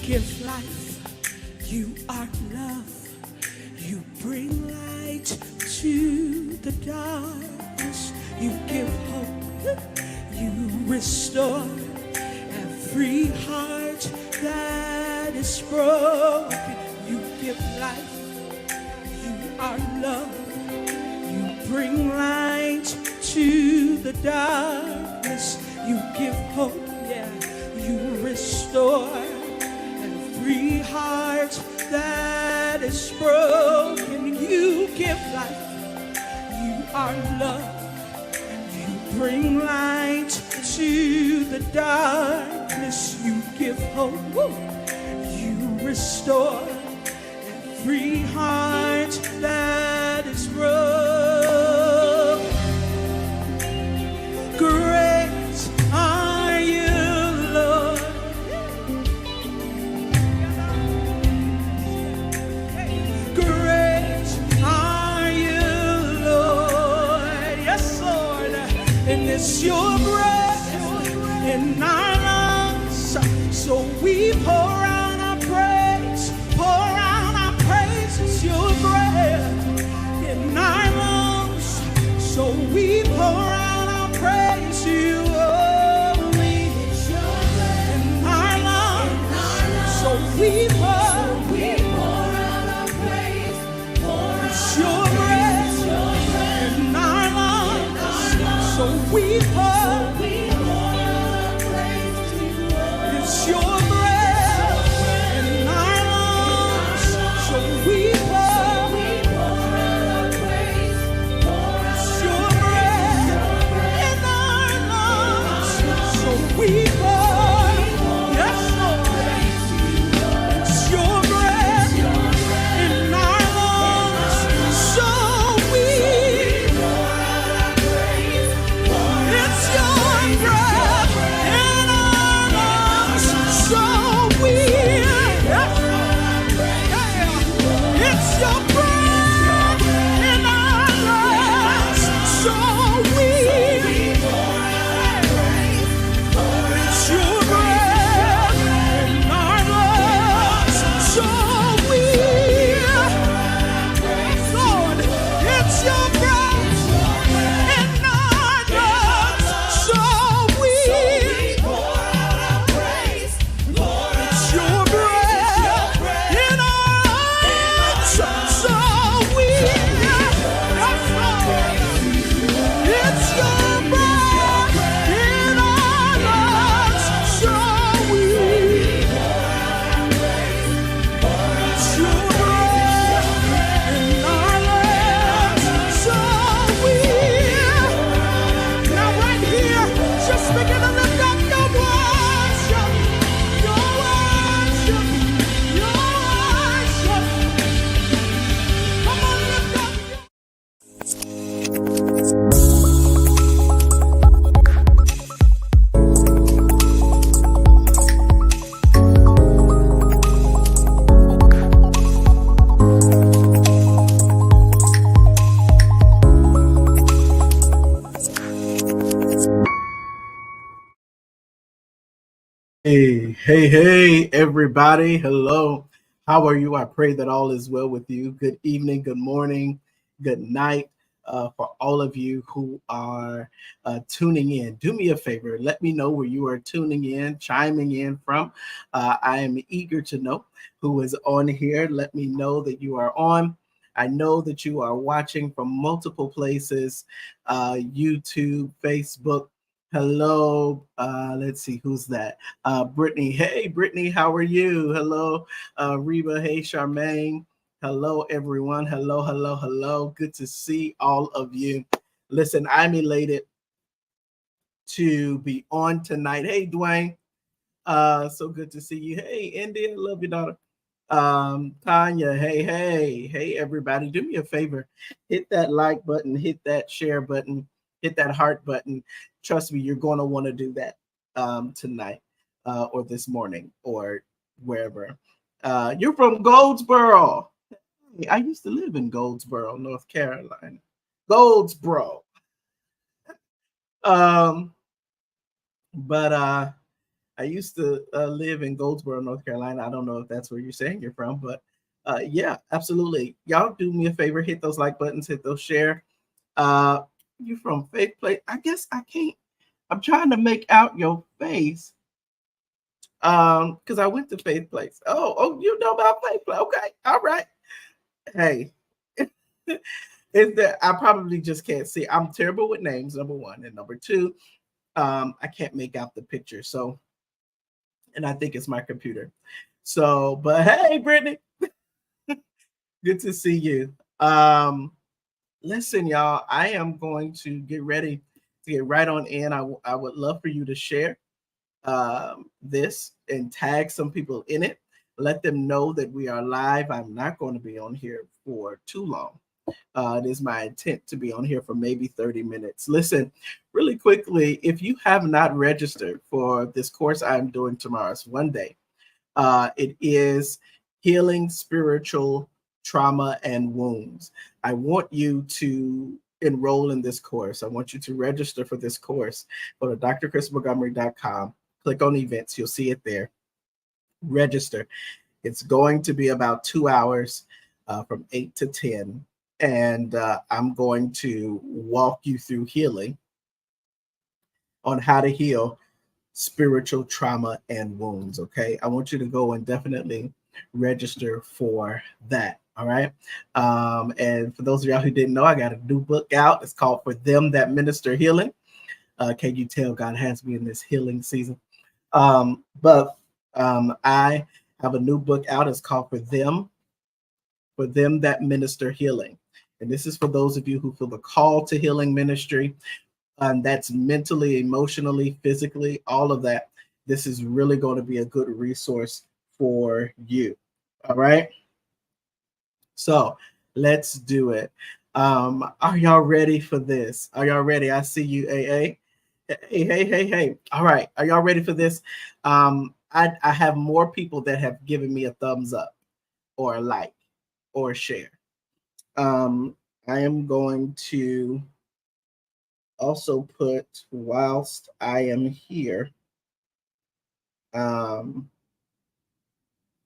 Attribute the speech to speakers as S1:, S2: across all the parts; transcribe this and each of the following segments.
S1: give life, you are love. You bring light to the darkness. You give hope. You restore every heart that is broken. You give life. You are love. You bring light to the darkness. You give hope. Yeah. You restore every heart that is broken. You give life. You are love. You bring light to the darkness. You give hope. You restore every heart that is broken. Great are you, Lord. And it's your breath in our lungs, so we pour out our praise, pour out our praise. It's your breath in our lungs, so we pour out our praise to you only. It's your breath in our lungs, so we pour out our praise. It's your breath in our lungs, so we pour out praise to you. It's your breath in our lungs, so we pour out praise. It's your breath in our lungs, so we pour. Yes, Lord. It's your breath in our lungs, so we pour out praise. It's your breath in our lungs, so we. It's your breath in our lungs, so we. It's your breath in our lungs, so we. Lord, it's your breath in our lungs, so we. It's your breath in our lungs, so we. Yes, Lord. It's your breath in our lungs, so we. It's your breath in our lungs, so we. Now right here, just begin to lift up your worship, your worship, your worship. Come on, lift up your.
S2: Hey, everybody. Hello. How are you? I pray that all is well with you. Good evening, good morning, good night for all of you who are tuning in. Do me a favor. Let me know where you are tuning in, chiming in from. I am eager to know who is on here. Let me know that you are on. I know that you are watching from multiple places, YouTube, Facebook. Hello. Let's see, who's that? Brittany. Hey, Brittany, how are you? Hello, Reba. Hey, Charmaine. Hello, everyone. Hello. Good to see all of you. Listen, I'm elated to be on tonight. Hey, Dwayne. So good to see you. Hey, India. Love you, daughter. Tanya. Hey, everybody. Do me a favor. Hit that like button, hit that share button, hit that heart button. Trust me, you're going to want to do that tonight or this morning or wherever. You're from Goldsboro. Hey, I used to live in Goldsboro, North Carolina. Goldsboro. But I used to live in Goldsboro, North Carolina. I don't know if that's where you're saying you're from, but yeah, absolutely. Y'all do me a favor, hit those like buttons, hit those share. Uh, you from Faith Place? I guess I can't. I'm trying to make out your face. Because I went to Faith Place. Oh, you know about Faith Place? Okay, all right. Hey, is that I probably just can't see. I'm terrible with names. Number one, and number two, I can't make out the picture. So, and I think it's my computer. So, but hey, Brittany, good to see you. Listen, y'all, I am going to get ready to get right on in. I would love for you to share this and tag some people in it. Let them know that we are live. I'm not going to be on here for too long. It is my intent to be on here for maybe 30 minutes. Listen, really quickly, if you have not registered for this course I'm doing tomorrow, it's one day. It is Healing Spiritual Trauma and Wounds. I want you to enroll in this course. I want you to register for this course. Go to drchrismontgomery.com, click on events, you'll see it there. Register. It's going to be about 2 hours from 8 to 10. And I'm going to walk you through healing on how to heal spiritual trauma and wounds. Okay. I want you to go and definitely register for that. All right. And for those of y'all who didn't know, I got a new book out. It's called For Them That Minister Healing. Can you tell God has me in this healing season? But I have a new book out. It's called For Them That Minister Healing. And this is for those of you who feel the call to healing ministry. That's mentally, emotionally, physically, all of that. This is really going to be a good resource for you. All right. So let's do it. Are y'all ready for this? Are y'all ready? I see you, AA. Hey. All right. Are y'all ready for this? I have more people that have given me a thumbs up or a like or a share. I am going to also put whilst I am here. I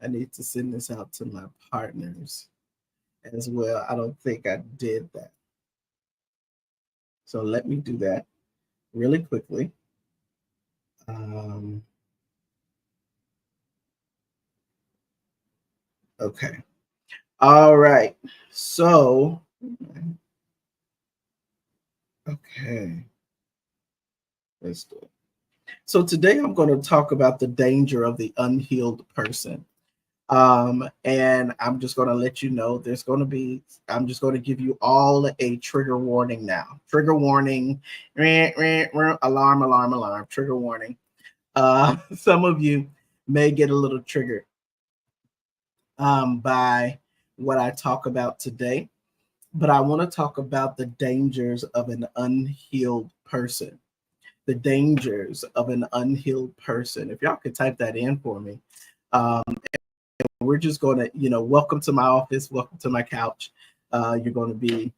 S2: need to send this out to my partners as well. I don't think I did that. So let me do that really quickly. Okay. All right. So, okay. Let's do it. So today I'm going to talk about the danger of the unhealed person. And I'm just going to let you know I'm just going to give you all a trigger warning now. Trigger warning, alarm, trigger warning. Some of you may get a little triggered by what I talk about today, but I want to talk about the dangers of an unhealed person. The dangers of an unhealed person. If y'all could type that in for me. We're just going to, welcome to my office, welcome to my couch. You're going to be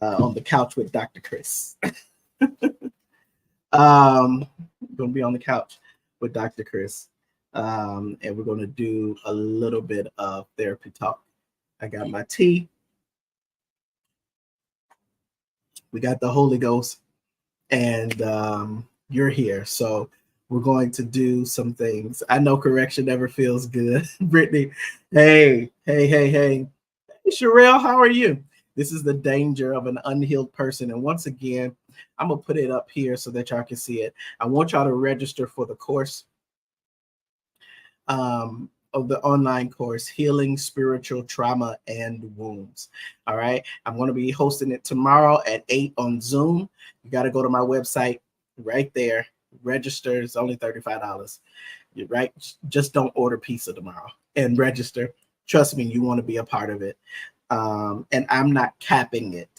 S2: on the couch with Dr. Chris. Going to be on the couch with Dr. Chris. And we're going to do a little bit of therapy talk. I got my tea. We got the Holy Ghost, and you're here. So we're going to do some things. I know correction never feels good. Brittany, hey. Hey, Sherelle, how are you? This is the danger of an unhealed person. And once again, I'm going to put it up here so that y'all can see it. I want y'all to register for the course of the online course, Healing Spiritual Trauma and Wounds. All right. I'm going to be hosting it tomorrow at 8 on Zoom. You got to go to my website right there. Register. It's only $35. You're right. Just don't order pizza tomorrow and register. Trust me, you want to be a part of it. And I'm not capping it.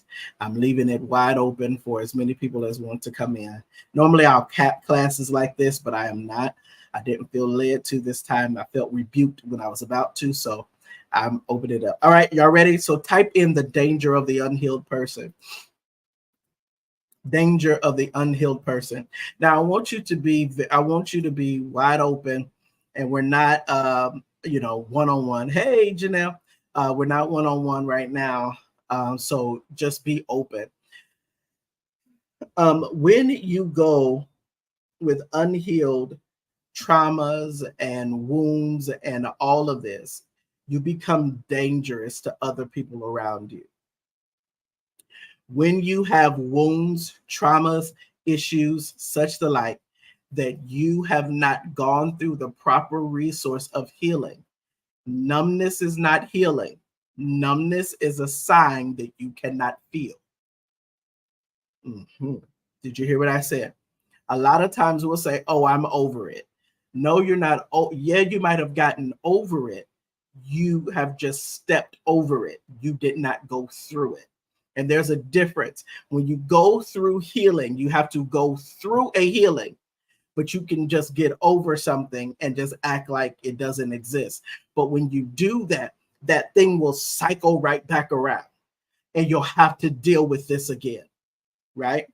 S2: I'm leaving it wide open for as many people as want to come in. Normally I'll cap classes like this, but I am not. I didn't feel led to this time. I felt rebuked when I was about to, so I'm opening it up. All right, y'all ready? So type in the danger of the unhealed person. Danger of the unhealed person. Now, I want you to be wide open, and we're not, one on one. Hey, Janelle, we're not one on one right now, so just be open. When you go with unhealed traumas and wounds and all of this, you become dangerous to other people around you. When you have wounds, traumas, issues, such the like, that you have not gone through the proper resource of healing, numbness is not healing. Numbness is a sign that you cannot feel. Mhm. Did you hear what I said? A lot of times we'll say, "Oh, I'm over it." No, you're not. Oh, yeah, you might have gotten over it. You have just stepped over it. You did not go through it. And there's a difference. When you go through healing, you have to go through a healing, but you can just get over something and just act like it doesn't exist. But when you do that, that thing will cycle right back around and you'll have to deal with this again, right?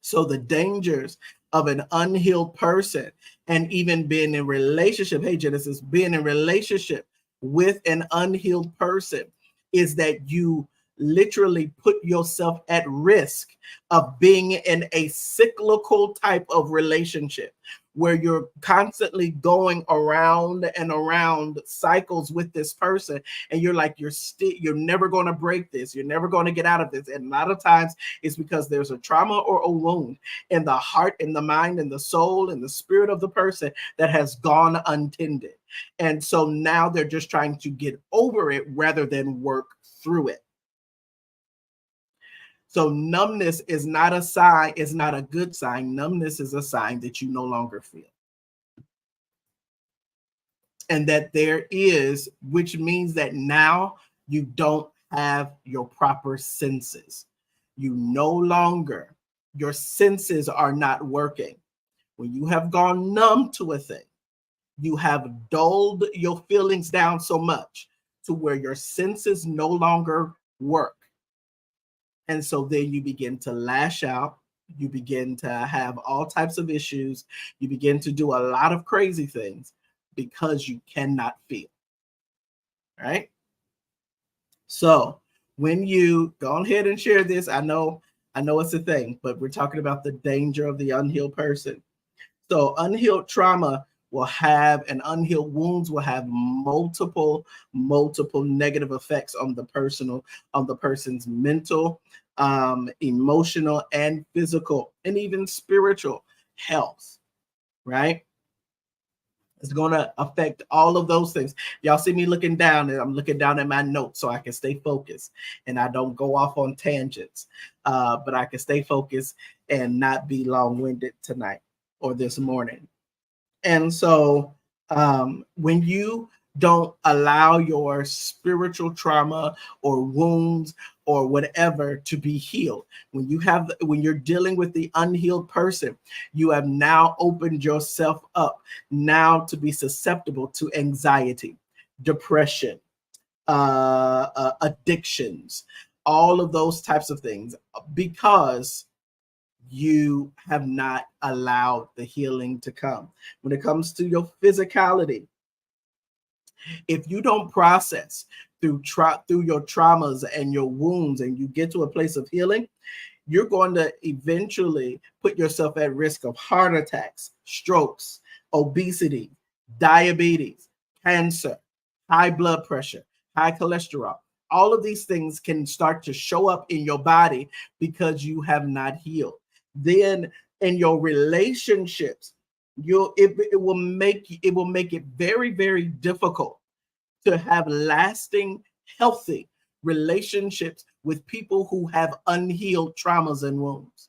S2: So the dangers of an unhealed person and even being in relationship, hey Genesis, being in relationship with an unhealed person is that you literally put yourself at risk of being in a cyclical type of relationship where you're constantly going around and around cycles with this person, and you're like, you're never going to break this, you're never going to get out of this. And a lot of times it's because there's a trauma or a wound in the heart, in the mind, in the soul, in the spirit of the person that has gone untended. And so now they're just trying to get over it rather than work through it. So numbness is not a sign, it's not a good sign. Numbness is a sign that you no longer feel. And that there is, which means that now you don't have your proper senses. You no longer, your senses are not working. When you have gone numb to a thing, you have dulled your feelings down so much to where your senses no longer work. And so then you begin to lash out. You begin to have all types of issues. You begin to do a lot of crazy things because you cannot feel. Right? So when you go ahead and share this, I know it's a thing, but we're talking about the danger of the unhealed person. So unhealed trauma will have, and unhealed wounds will have multiple negative effects on the person's mental, emotional, and physical, and even spiritual health. Right? It's going to affect all of those things. Y'all see me looking down, and I'm looking down at my notes so I can stay focused and I don't go off on tangents. But I can stay focused and not be long-winded tonight or this morning. And so when you don't allow your spiritual trauma or wounds or whatever to be healed, when you're dealing with the unhealed person, you have now opened yourself up now to be susceptible to anxiety, depression, addictions, all of those types of things, because you have not allowed the healing to come. When it comes to your physicality, if you don't process through your traumas and your wounds and you get to a place of healing, you're going to eventually put yourself at risk of heart attacks, strokes, obesity, diabetes, cancer, high blood pressure, high cholesterol. All of these things can start to show up in your body because you have not healed. Then in your relationships, it will make it very, very difficult to have lasting, healthy relationships with people who have unhealed traumas and wounds.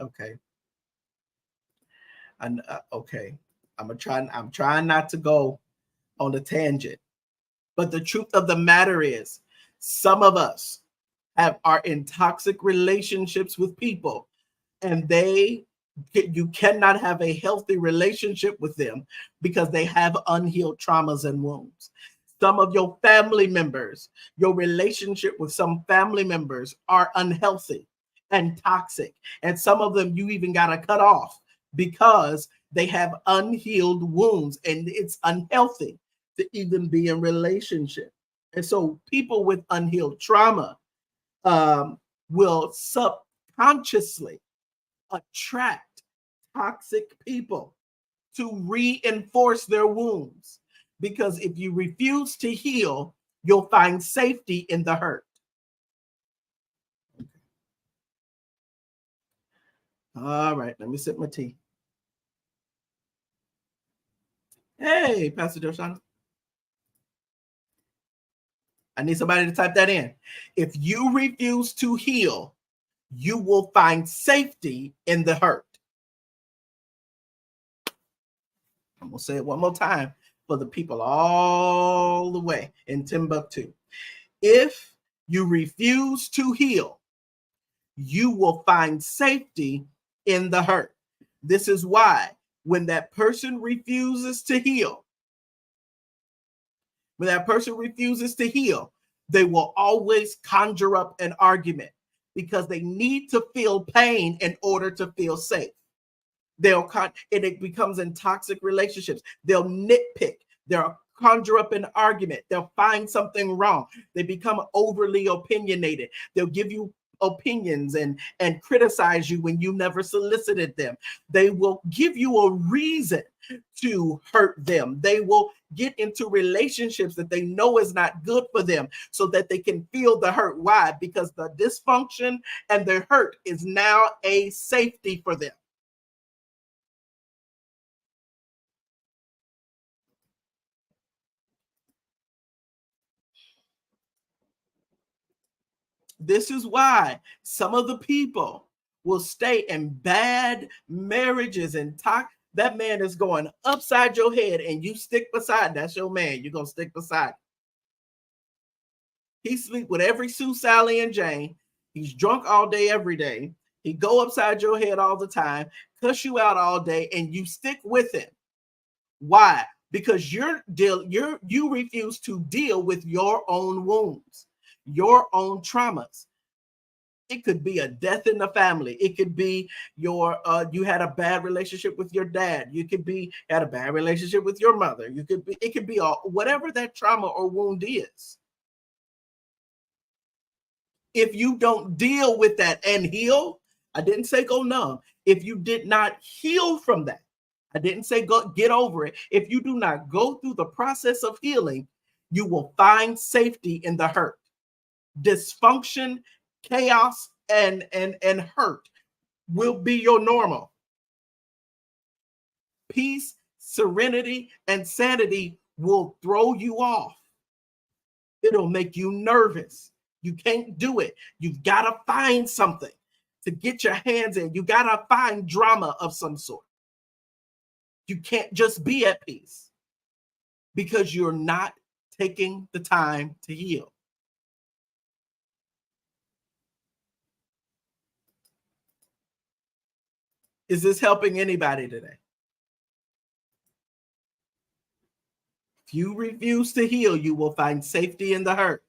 S2: Okay. And okay, I'm trying not to go on a tangent, but the truth of the matter is, some of us are in toxic relationships with people, and you cannot have a healthy relationship with them because they have unhealed traumas and wounds. Some of your family members, your relationship with some family members are unhealthy. and toxic. And some of them you even got to cut off because they have unhealed wounds, and it's unhealthy to even be in relationship. And so people with unhealed trauma will subconsciously attract toxic people to reinforce their wounds. Because if you refuse to heal, you'll find safety in the hurt. All right, let me sip my tea. Hey, Pastor Joshana. I need somebody to type that in. If you refuse to heal, you will find safety in the hurt. I'm going to say it one more time for the people all the way in Timbuktu. If you refuse to heal, you will find safety in the hurt. This is why when that person refuses to heal, they will always conjure up an argument because they need to feel pain in order to feel safe. And it becomes in toxic relationships. They'll nitpick. They'll conjure up an argument. They'll find something wrong. They become overly opinionated. They'll give you opinions and criticize you when you never solicited them. They will give you a reason to hurt them. They will get into relationships that they know is not good for them so that they can feel the hurt. Why? Because the dysfunction and the hurt is now a safety for them. This is why some of the people will stay in bad marriages and talk. That man is going upside your head and you stick beside. That's your man. You're going to stick beside. He sleep with every Sue, Sally, and Jane. He's drunk all day, every day. He go upside your head all the time, cuss you out all day, and you stick with him. Why? Because you refuse to deal with your own wounds, your own traumas. It could be a death in the family. It could be you had a bad relationship with your dad. You could be had a bad relationship with your mother. It could be whatever that trauma or wound is. If you don't deal with that and heal, I didn't say go numb. If you did not heal from that, I didn't say go get over it. If you do not go through the process of healing, you will find safety in the hurt. Dysfunction, chaos, and hurt will be your normal. Peace, serenity, and sanity will throw you off. It'll make you nervous. You can't do it. You've got to find something to get your hands in. You got to find drama of some sort. You can't just be at peace because you're not taking the time to heal. Is this helping anybody today? If you refuse to heal, you will find safety in the hurt.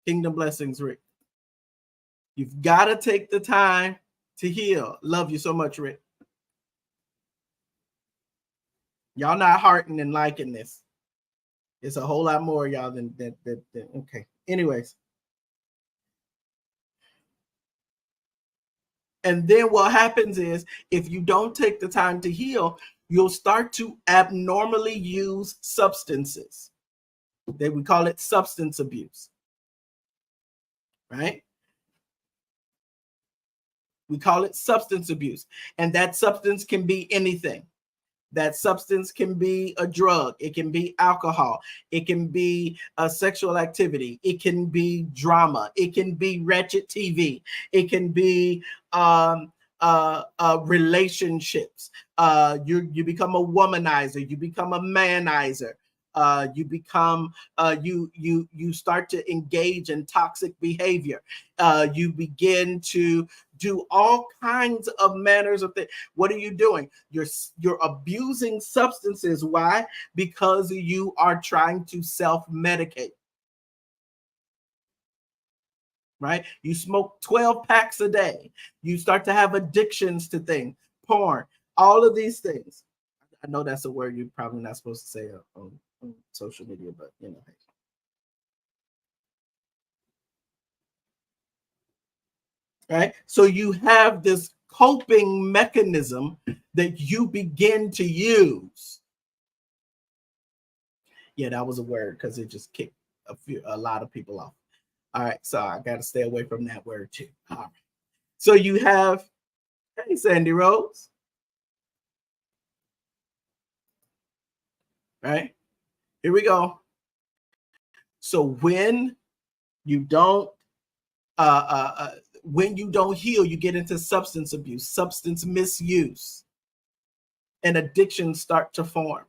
S2: Kingdom blessings, Rick. You've got to take the time to heal. Love you so much, Rick. Y'all not hearting and liking this. It's a whole lot more, y'all, than okay. Anyways. And then what happens is if you don't take the time to heal, you'll start to abnormally use substances. We call it substance abuse. Right? We call it substance abuse. And that substance can be anything. That substance can be a drug. It can be alcohol. It can be a sexual activity. It can be drama. It can be wretched TV. It can be relationships. You become a womanizer. You become a manizer. You become you start to engage in toxic behavior. You begin to do all kinds of manners of things. What are you doing? You're abusing substances. Why? Because you are trying to self-medicate. right? You smoke 12 packs a day. You start to have addictions to things, porn, all of these things. I know that's a word you're probably not supposed to say on social media, but you know. Right? So you have this coping mechanism that you begin to use. Yeah, that was a word because it just kicked a lot of people off. All right, so I got to stay away from that word too. All right. So you have, hey, Sandy Rose. Right? Here we go. So you don't when you don't heal, you get into substance abuse, substance misuse, and addictions start to form.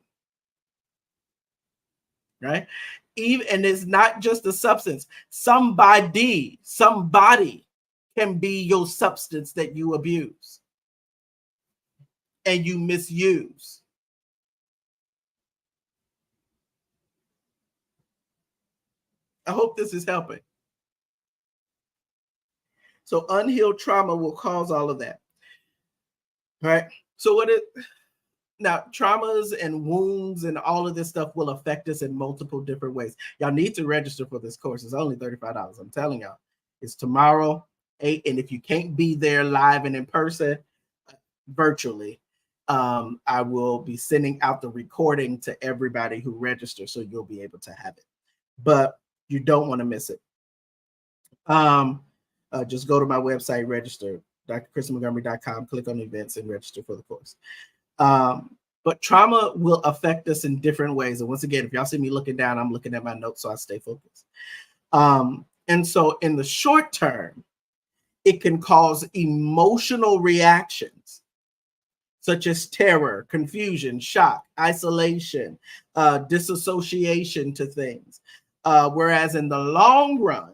S2: Right? Even, and it's not just a substance. Somebody can be your substance that you abuse and you misuse. I hope this is helping. So unhealed trauma will cause all of that. Right? So now traumas and wounds and all of this stuff will affect us in multiple different ways. Y'all need to register for this course. It's only $35. I'm telling y'all. It's tomorrow, 8. And if you can't be there live and in person, virtually, I will be sending out the recording to everybody who registers, so you'll be able to have it. But you don't want to miss it. Just go to my website, register, drchrismontgomery.com, click on events and register for the course. But trauma will affect us in different ways. And once again, if y'all see me looking down, I'm looking at my notes so I stay focused. And so in the short term, it can cause emotional reactions such as terror, confusion, shock, isolation, disassociation to things. Whereas in the long run,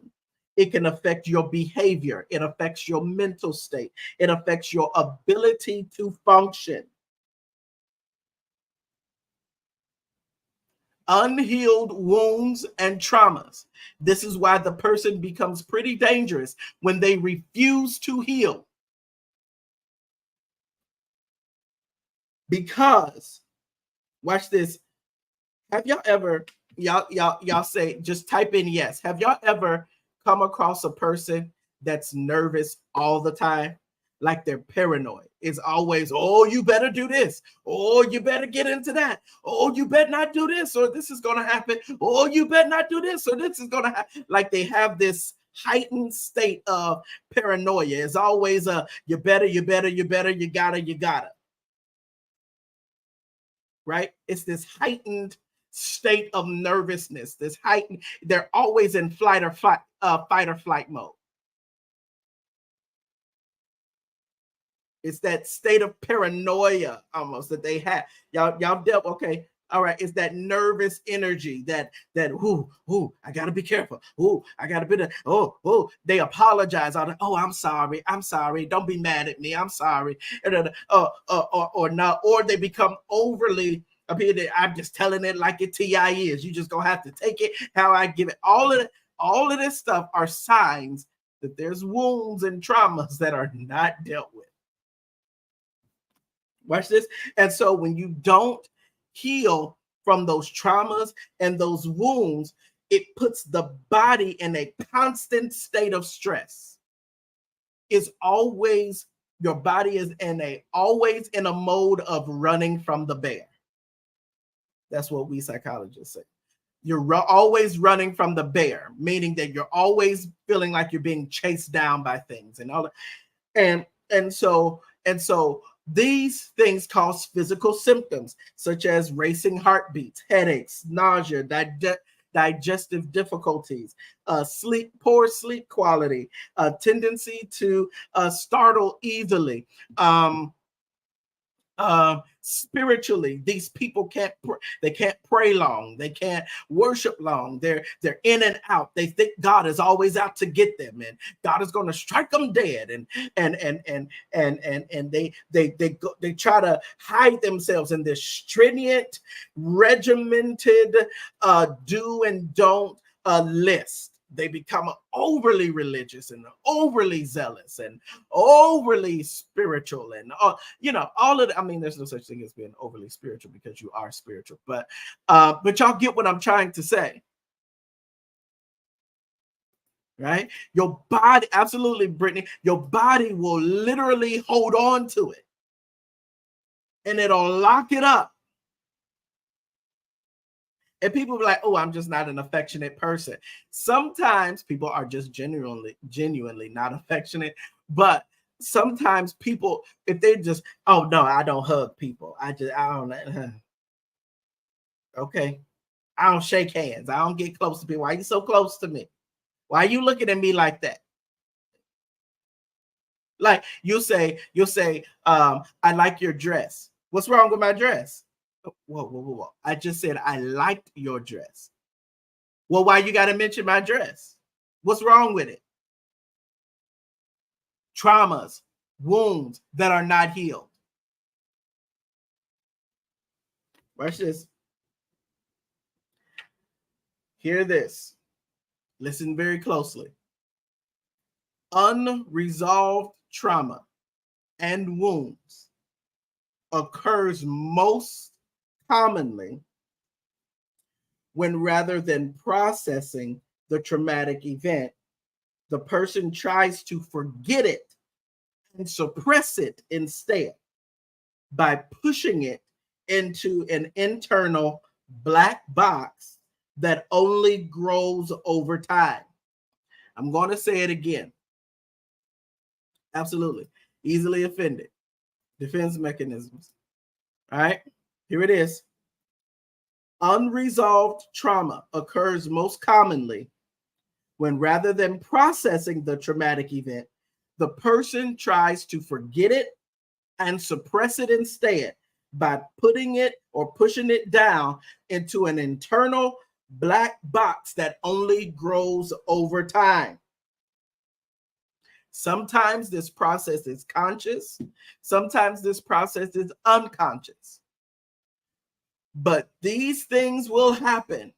S2: it can affect your behavior. It affects your mental state. It affects your ability to function. Unhealed wounds and traumas. This is why the person becomes pretty dangerous when they refuse to heal. Because, watch this. Have y'all ever, y'all say, just type in yes. Have y'all ever come across a person that's nervous all the time? Like they're paranoid. It's always, oh, you better do this. Oh, you better get into that. Oh, you better not do this or this is going to happen. Oh, you better not do this or this is going to happen. Like they have this heightened state of paranoia. It's always a, you better, you gotta. Right? It's this heightened state of nervousness, this heightened, they're always in fight or flight mode. It's that state of paranoia almost that they have. Y'all dealt, okay. All right, it's that nervous energy that I gotta be careful. I gotta be they apologize. I'm sorry. Don't be mad at me. I'm sorry. Or not, or they become overly. I'm just telling it like it TI is. You just gonna have to take it how I give it. All of this stuff are signs that there's wounds and traumas that are not dealt with. Watch this. And so when you don't heal from those traumas and those wounds, it puts the body in a constant state of stress. Your body is always in a mode of running from the bear. That's what we psychologists say. You're always running from the bear, meaning that you're always feeling like you're being chased down by things and all that. And so these things cause physical symptoms such as racing heartbeats, headaches, nausea, digestive difficulties, poor sleep quality, tendency to startle easily. Spiritually, these people can't pray long, they can't worship long, they're in and out. They think God is always out to get them and God is going to strike them dead, and they try to hide themselves in this stringent, regimented do and don't list. they become overly religious and overly zealous and overly spiritual and all of that. I mean, there's no such thing as being overly spiritual because you are spiritual, but y'all get what I'm trying to say, right? Your body, absolutely, Brittany, your body will literally hold on to it and it'll lock it up. And people be like, oh, I'm just not an affectionate person. Sometimes people are just genuinely not affectionate. But sometimes people, if they just, oh, no, I don't hug people. I don't. Okay. I don't shake hands. I don't get close to people. Why are you so close to me? Why are you looking at me like that? Like you'll say, I like your dress. What's wrong with my dress? Whoa. I just said I liked your dress. Well, why you got to mention my dress? What's wrong with it? Traumas, wounds that are not healed. Watch this. Hear this. Listen very closely. Unresolved trauma and wounds occurs most commonly when, rather than processing the traumatic event, the person tries to forget it and suppress it instead by pushing it into an internal black box that only grows over time. I'm going to say it again. Absolutely. Easily offended. Defense mechanisms. All right. Here it is. Unresolved trauma occurs most commonly when, rather than processing the traumatic event, the person tries to forget it and suppress it instead by putting it or pushing it down into an internal black box that only grows over time. Sometimes this process is conscious. Sometimes this process is unconscious. But these things will happen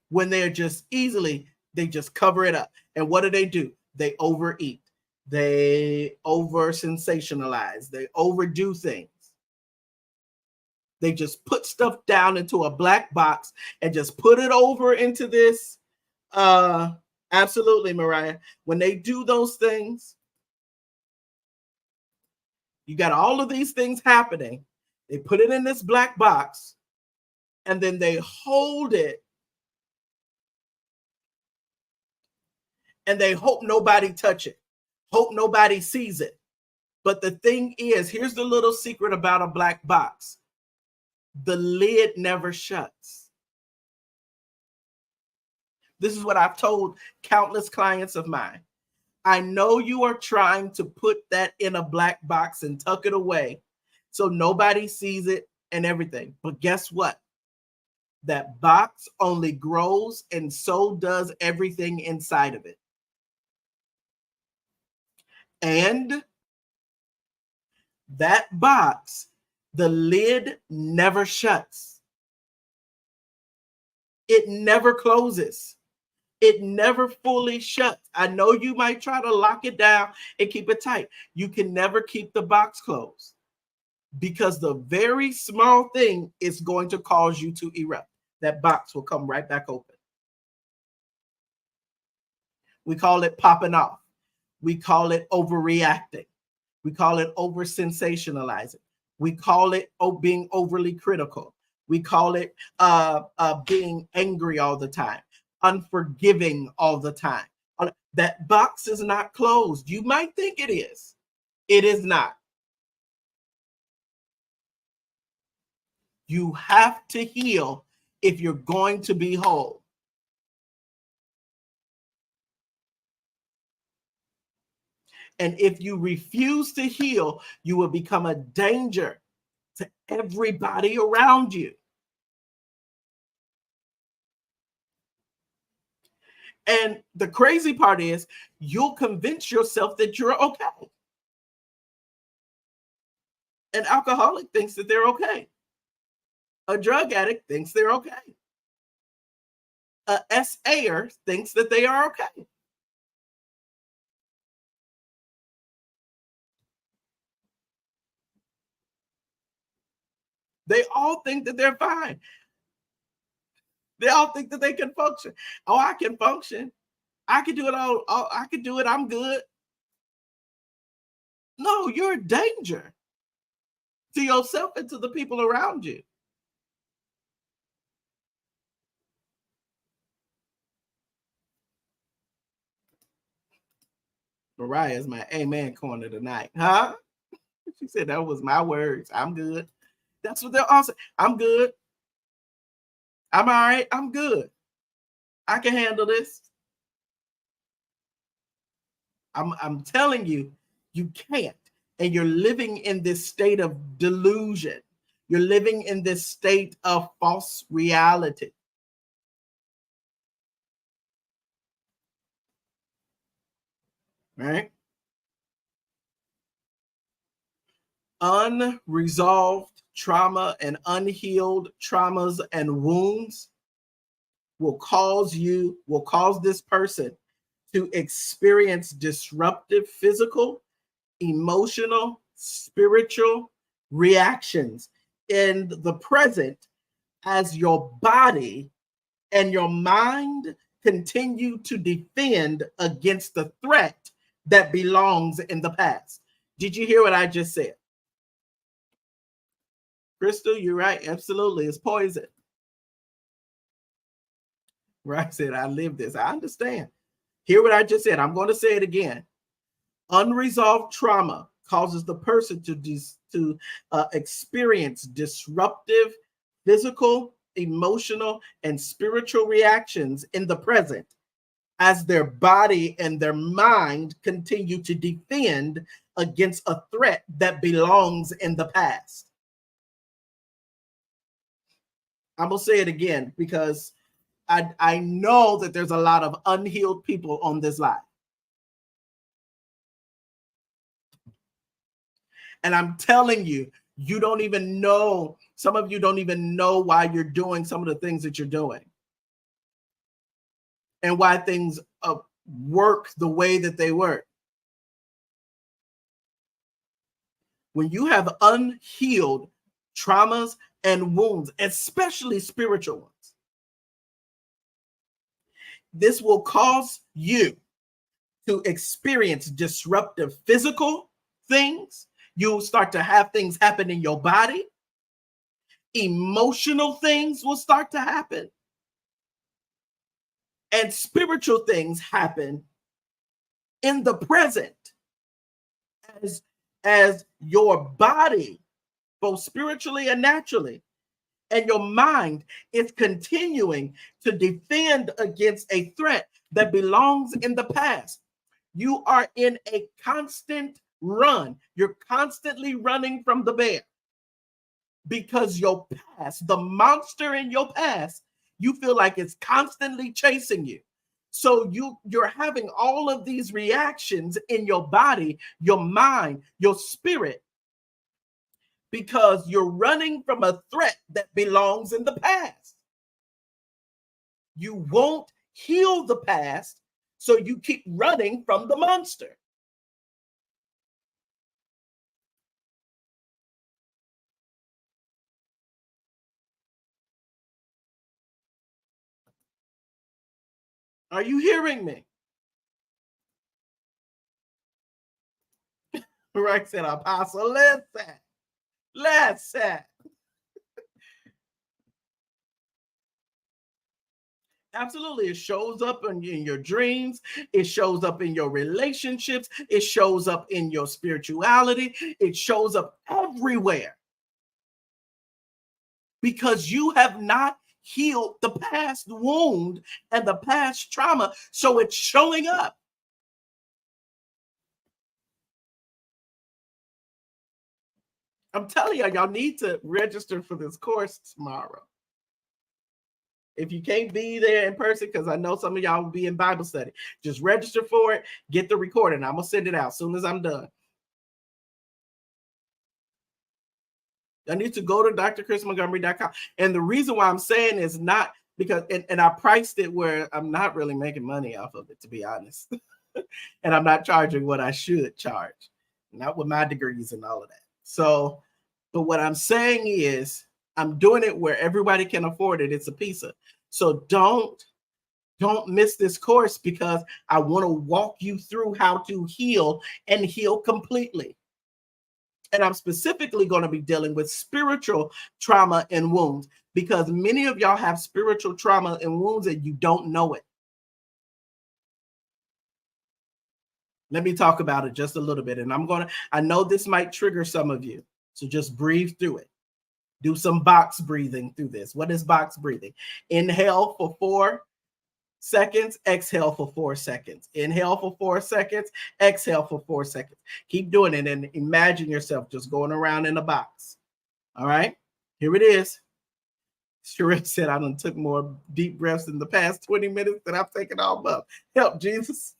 S2: when they're just they just cover it up. And what do? They overeat. They over sensationalize. They overdo things. They just put stuff down into a black box and just put it over into this. Absolutely, Mariah. When they do those things, you got all of these things happening. They put it in this black box and then they hold it and they hope nobody touch it. Hope nobody sees it. But the thing is, here's the little secret about a black box. The lid never shuts. This is what I've told countless clients of mine. I know you are trying to put that in a black box and tuck it away so nobody sees it and everything. But guess what? That box only grows and so does everything inside of it. And that box, the lid never shuts. It never closes. It never fully shuts. I know you might try to lock it down and keep it tight. You can never keep the box closed because the very small thing is going to cause you to erupt. That box will come right back open. We call it popping off. We call it overreacting. We call it over sensationalizing. We call it being overly critical. We call it being angry all the time, unforgiving all the time. That box is not closed. You might think it is. It is not. You have to heal if you're going to be whole. And if you refuse to heal, you will become a danger to everybody around you. And the crazy part is you'll convince yourself that you're okay. An alcoholic thinks that they're okay. A drug addict thinks they're okay. a SAer thinks that they are okay. They all think that they're fine. They all think that they can function. Oh, I can function. I can do it all. I can do it. I'm good. No, you're a danger to yourself and to the people around you. Mariah is my amen corner tonight. Huh? She said that was my words. I'm good. That's what they're all saying. I'm good. I'm all right. I'm good. I can handle this. I'm telling you, you can't. And you're living in this state of delusion. You're living in this state of false reality. Right? Unresolved trauma and unhealed traumas and wounds will cause this person to experience disruptive physical, emotional, spiritual reactions in the present as your body and your mind continue to defend against the threat that belongs in the past. Did you hear what I just said? Crystal, you're right. Absolutely. It's poison. Right? I said, I live this. I understand. Hear what I just said. I'm going to say it again. Unresolved trauma causes the person to experience disruptive physical, emotional, and spiritual reactions in the present as their body and their mind continue to defend against a threat that belongs in the past. I'm going to say it again because I know that there's a lot of unhealed people on this live. And I'm telling you, you don't even know, some of you don't even know why you're doing some of the things that you're doing and why things work the way that they work. When you have unhealed traumas and wounds, especially spiritual ones, this will cause you to experience disruptive physical things. You'll start to have things happen in your body. Emotional things will start to happen. And spiritual things happen in the present as your body, both spiritually and naturally, and your mind is continuing to defend against a threat that belongs in the past. You are in a constant run. You're constantly running from the bear because your past, the monster in your past, you feel like it's constantly chasing you. So you're having all of these reactions in your body, your mind, your spirit, because you're running from a threat that belongs in the past. You won't heal the past, so you keep running from the monster. Are you hearing me? Right, said Apostle. Listen. Absolutely. It shows up in your dreams. It shows up in your relationships. It shows up in your spirituality. It shows up everywhere because you have not healed the past wound and the past trauma. So it's showing up. I'm telling y'all need to register for this course tomorrow. If you can't be there in person, because I know some of y'all will be in Bible study, just register for it, get the recording. I'm going to send it out as soon as I'm done. I need to go to drchrismontgomery.com. And the reason why I'm saying is not because and I priced it where I'm not really making money off of it, to be honest. And I'm not charging what I should charge, not with my degrees and all of that. So, but what I'm saying is I'm doing it where everybody can afford it. It's a pizza. So don't miss this course, because I want to walk you through how to heal and heal completely. And I'm specifically going to be dealing with spiritual trauma and wounds, because many of y'all have spiritual trauma and wounds and you don't know it. Let me talk about it just a little bit. And I know this might trigger some of you. So just breathe through it. Do some box breathing through this. What is box breathing? Inhale for 4 seconds, exhale for 4 seconds. Inhale for 4 seconds, exhale for 4 seconds. Keep doing it and imagine yourself just going around in a box. All right, here it is. Sheree said, I done took more deep breaths in the past 20 minutes than I've taken all month. Help, Jesus.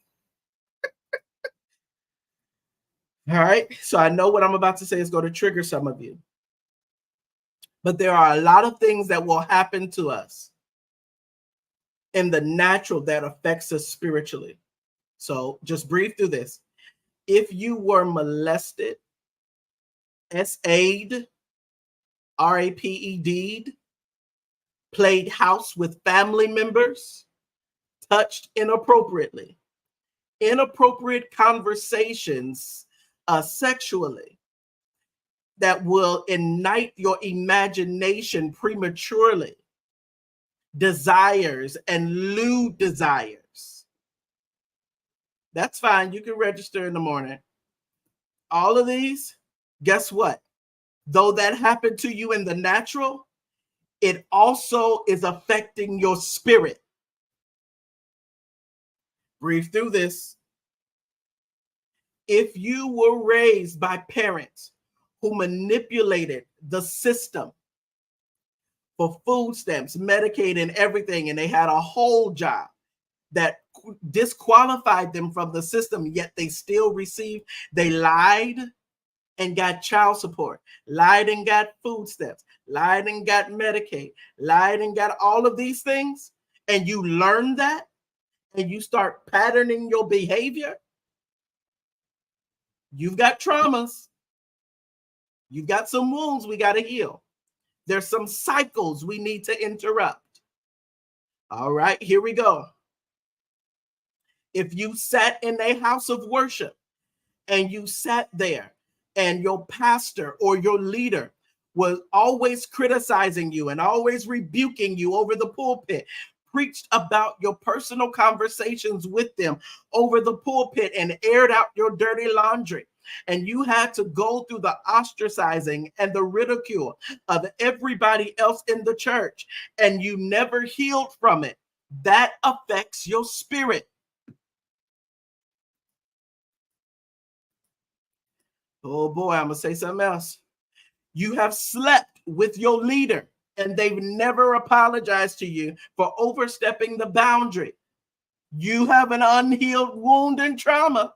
S2: All right, so I know what I'm about to say is going to trigger some of you. But there are a lot of things that will happen to us in the natural that affects us spiritually. So just breathe through this. If you were molested, SA'd, RAPED'd, played house with family members, touched inappropriately, inappropriate conversations sexually that will ignite your imagination prematurely, desires and lewd desires. That's fine. You can register in the morning. All of these, guess what? Though that happened to you in the natural, it also is affecting your spirit. Breathe through this. If you were raised by parents who manipulated the system for food stamps, Medicaid, and everything, and they had a whole job that disqualified them from the system, yet they still received, they lied and got child support, lied and got food stamps, lied and got Medicaid, lied and got all of these things, and you learn that and you start patterning your behavior, you've got traumas, you've got some wounds we got to heal. There's some cycles we need to interrupt. All right, here we go. If you sat in a house of worship and you sat there and your pastor or your leader was always criticizing you and always rebuking you over the pulpit, preached about your personal conversations with them over the pulpit and aired out your dirty laundry, and you had to go through the ostracizing and the ridicule of everybody else in the church, and you never healed from it, that affects your spirit. Oh boy, I'm going to say something else. You have slept with your leader and they've never apologized to you for overstepping the boundary. You have an unhealed wound and trauma.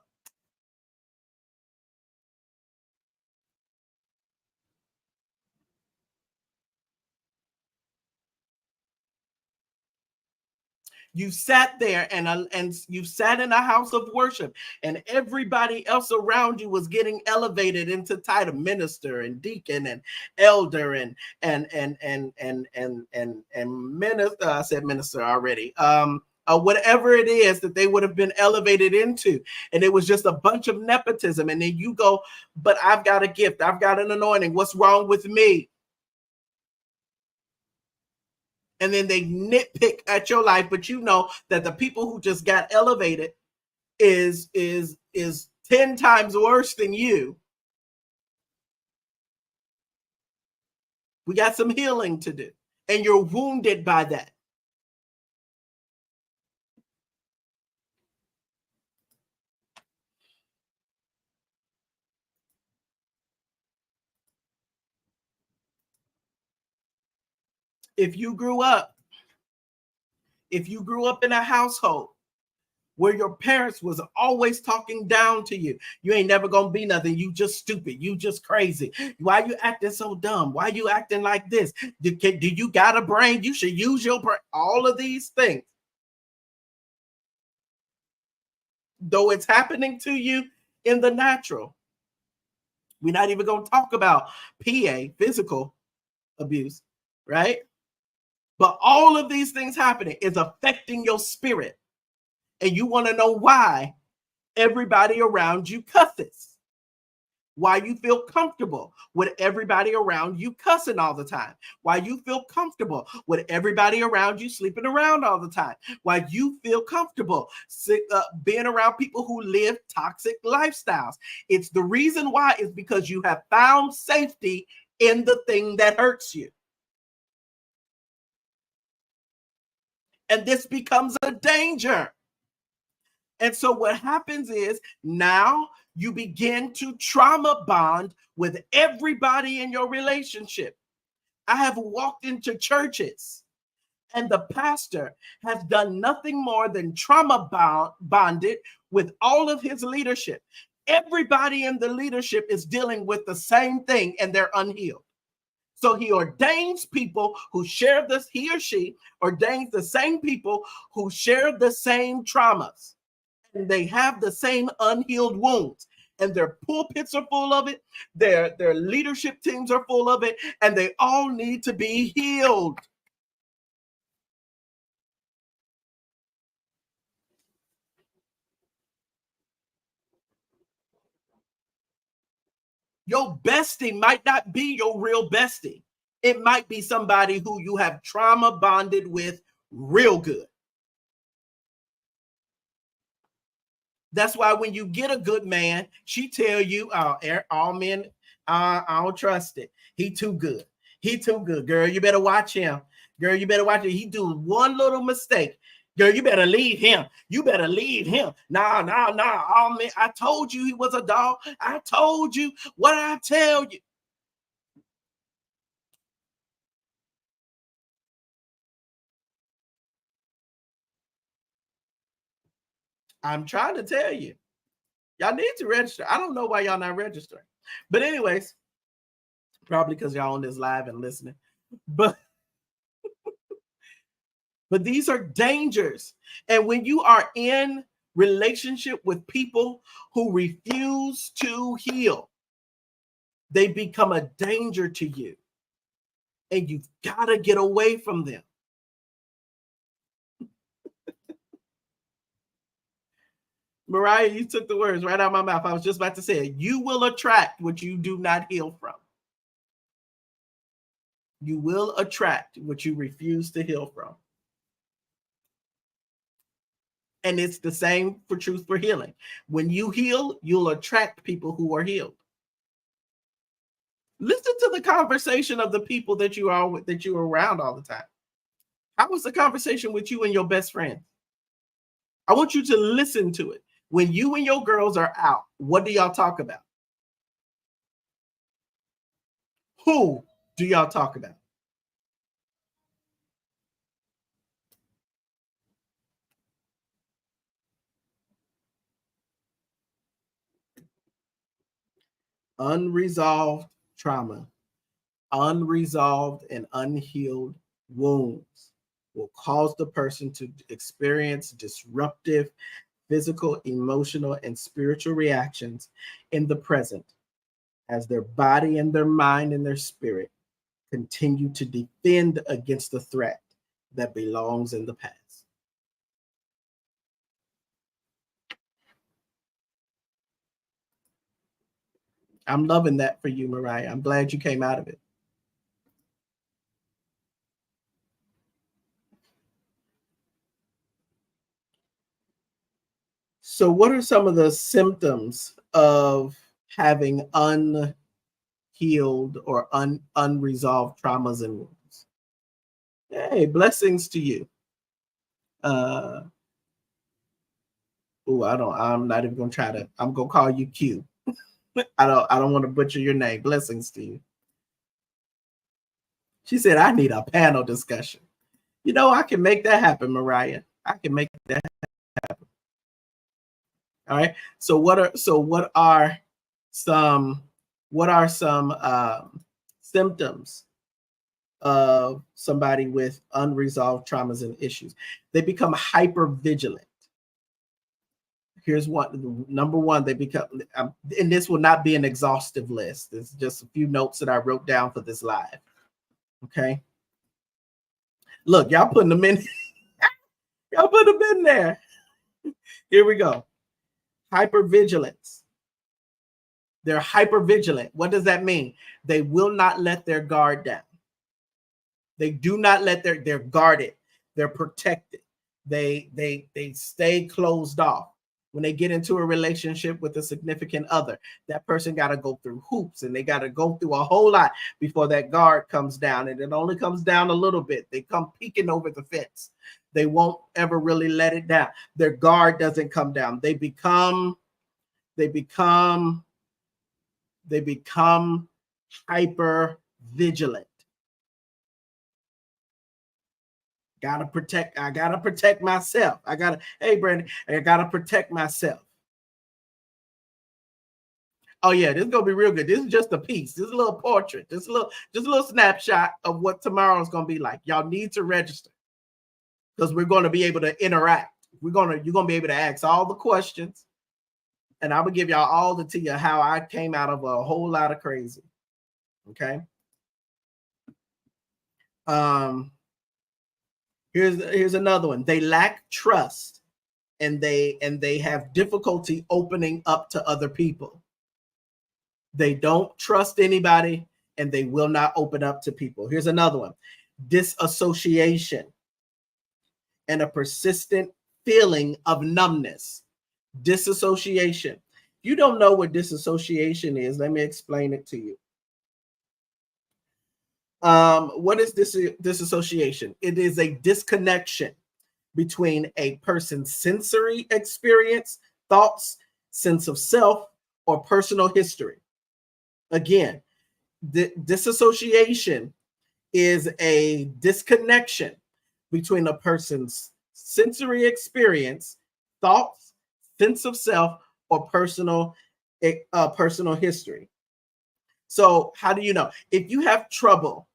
S2: You sat there and you sat in a house of worship, and everybody else around you was getting elevated into title, minister and deacon and elder and minister. I said minister already. Whatever it is that they would have been elevated into, and it was just a bunch of nepotism. And then you go, but I've got a gift, I've got an anointing. What's wrong with me? And then they nitpick at your life, but you know that the people who just got elevated is 10 times worse than you. We got some healing to do, and you're wounded by that. If you grew up in a household where your parents was always talking down to you. You ain't never gonna be nothing. You just stupid. You just crazy. Why you acting so dumb? Why you acting like this? Do you got a brain? You should use your brain. All of these things. Though it's happening to you in the natural. We're not even gonna talk about PA, physical abuse, right? But all of these things happening is affecting your spirit. And you want to know why everybody around you cusses. Why you feel comfortable with everybody around you cussing all the time. Why you feel comfortable with everybody around you sleeping around all the time. Why you feel comfortable being around people who live toxic lifestyles. It's the reason why is because you have found safety in the thing that hurts you. And this becomes a danger. And so what happens is now you begin to trauma bond with everybody in your relationship. I have walked into churches and the pastor has done nothing more than bonded with all of his leadership. Everybody in the leadership is dealing with the same thing and they're unhealed. So he ordains people who share this, he or she ordains the same people who share the same traumas. And they have the same unhealed wounds. And their pulpits are full of it. Their leadership teams are full of it. And they all need to be healed. Your bestie might not be your real bestie. It might be somebody who you have trauma bonded with real good. That's why when you get a good man, she tell you, all men, I don't trust it. He too good. He too good. Girl, you better watch him. Girl, you better watch it. He do one little mistake. Girl, you better leave him. You better leave him. Nah. All men, I told you he was a dog. I told you. What I tell you? I'm trying to tell you. Y'all need to register. I don't know why y'all not registering. But anyways, probably because y'all on this live and listening. But these are dangers. And when you are in relationship with people who refuse to heal, they become a danger to you. And you've got to get away from them. Mariah, you took the words right out of my mouth. I was just about to say it. You will attract what you do not heal from. You will attract what you refuse to heal from. And it's the same for truth for healing. When you heal, you'll attract people who are healed. Listen to the conversation of the people that you are around all the time. How was the conversation with you and your best friend? I want you to listen to it. When you and your girls are out, what do y'all talk about? Who do y'all talk about? Unresolved trauma, unresolved and unhealed wounds will cause the person to experience disruptive physical, emotional, and spiritual reactions in the present as their body and their mind and their spirit continue to defend against the threat that belongs in the past. I'm loving that for you, Mariah. I'm glad you came out of it. So, what are some of the symptoms of having unhealed or unresolved traumas and wounds? Hey, blessings to you. I'm not even gonna try to. I'm gonna call you Q. I don't want to butcher your name. Blessings to you. She said, I need a panel discussion. You know, I can make that happen, Mariah. I can make that happen. All right. So some what are some symptoms of somebody with unresolved traumas and issues? They become hyper vigilant. Here's one. Number one, they become, and this will not be an exhaustive list. It's just a few notes that I wrote down for this live. Okay. Look, y'all putting them in. Y'all put them in there. Here we go. Hypervigilance. They're hypervigilant. What does that mean? They will not let their guard down. They do not let they're guarded. They're protected. They stay closed off. When they get into a relationship with a significant other, that person got to go through hoops and they got to go through a whole lot before that guard comes down. And it only comes down a little bit. They come peeking over the fence. They won't ever really let it down. Their guard doesn't come down. They become hyper vigilant. I gotta protect myself. Hey Brandon, I gotta protect myself. Oh yeah, this is gonna be real good. This is just a piece. This is a little portrait. Just a little snapshot of what tomorrow's gonna be like. Y'all need to register because we're gonna be able to interact. You're gonna be able to ask all the questions, and I will give y'all all the tea of how I came out of a whole lot of crazy. Okay. Here's another one. They lack trust, and they have difficulty opening up to other people. They don't trust anybody, and they will not open up to people. Here's another one. Disassociation and a persistent feeling of numbness. Disassociation. You don't know what disassociation is. Let me explain it to you. What is disassociation? It is a disconnection between a person's sensory experience, thoughts, sense of self, or personal history. Again, disassociation is a disconnection between a person's sensory experience, thoughts, sense of self, or personal history. So how do you know? If you have trouble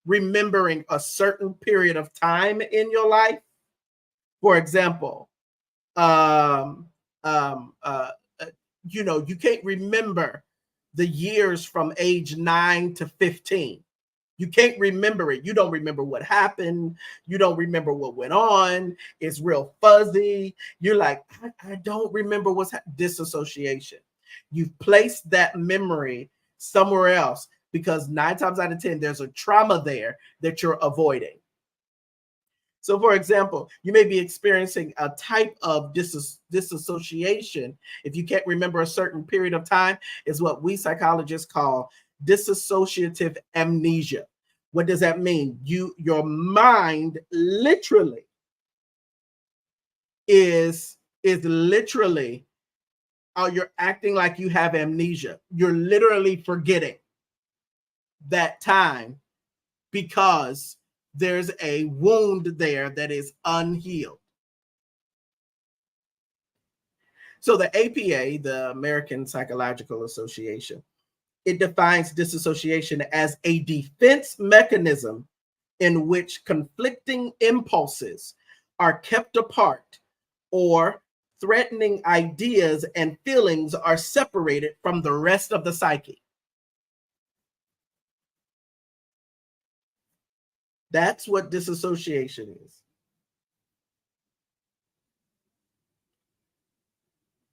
S2: remembering a certain period of time in your life, for example, you can't remember the years from age 9 to 15. You can't remember it. You don't remember what happened. You don't remember what went on. It's real fuzzy. You're like, I don't remember what's disassociation. You've placed that memory somewhere else because 9 times out of 10, there's a trauma there that you're avoiding. So, for example, you may be experiencing a type of disassociation if you can't remember a certain period of time. Is what we psychologists call dissociative amnesia. What does that mean? Your mind literally is literally, you're acting like you have amnesia. You're literally forgetting that time because there's a wound there that is unhealed. So the APA, the American Psychological Association, it defines disassociation as a defense mechanism in which conflicting impulses are kept apart, or threatening ideas and feelings are separated from the rest of the psyche. That's what disassociation is.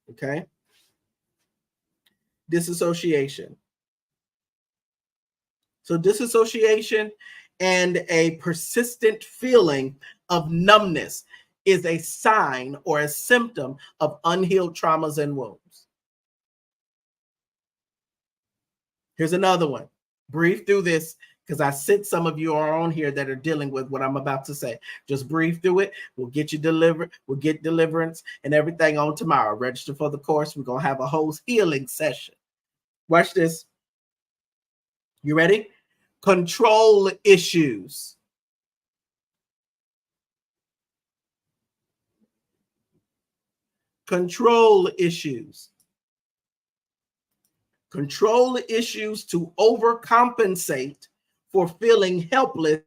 S2: Okay? Disassociation. So disassociation and a persistent feeling of numbness is a sign or a symptom of unhealed traumas and wounds. Here's another one. Breathe through this because I sense some of you are on here that are dealing with what I'm about to say. Just breathe through it. We'll get you delivered. We'll get deliverance and everything on tomorrow. Register for the course. We're going to have a whole healing session. Watch this. You ready? Control issues. Control issues. Control issues to overcompensate for feeling helpless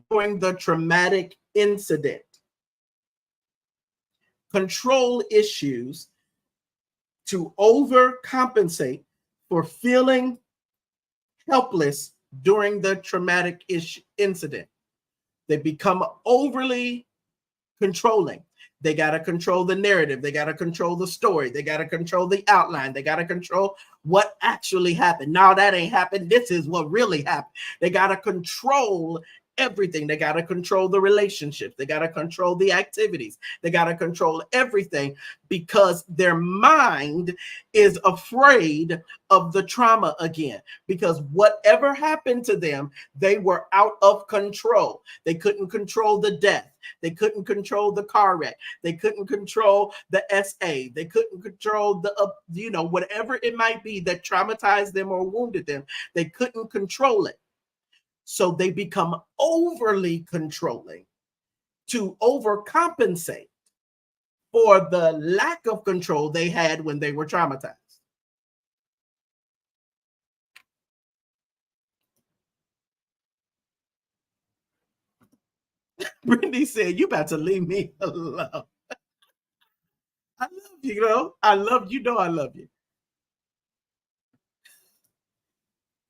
S2: during the traumatic incident. Control issues to overcompensate for feeling helpless during the traumatic incident. They become overly controlling. They got to control the narrative. They got to control the story. They got to control the outline. They got to control what actually happened. No, that ain't happened. This is what really happened. They got to control everything. They got to control the relationships. They got to control the activities. They got to control everything because their mind is afraid of the trauma again. Because whatever happened to them, they were out of control. They couldn't control the death. They couldn't control the car wreck. They couldn't control the SA. They couldn't control the, whatever it might be that traumatized them or wounded them. They couldn't control it. So they become overly controlling to overcompensate for the lack of control they had when they were traumatized. Brittany said, "You about to leave me alone." I love you, I love you. I love you.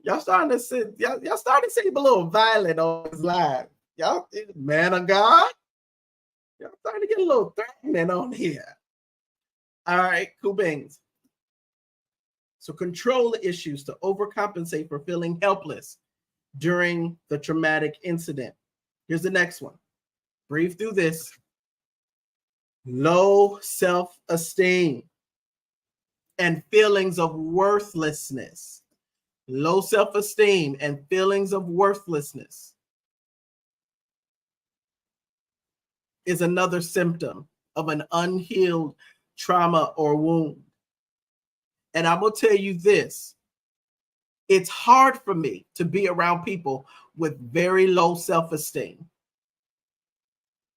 S2: Y'all starting to see, y'all starting to seem a little violent on this live. Y'all, man of God, y'all starting to get a little threatening on here. All right, cool beans. So control issues to overcompensate for feeling helpless during the traumatic incident. Here's the next one. Breathe through this. Low self-esteem and feelings of worthlessness. Low self-esteem and feelings of worthlessness is another symptom of an unhealed trauma or wound. And I'm going to tell you this. It's hard for me to be around people with very low self-esteem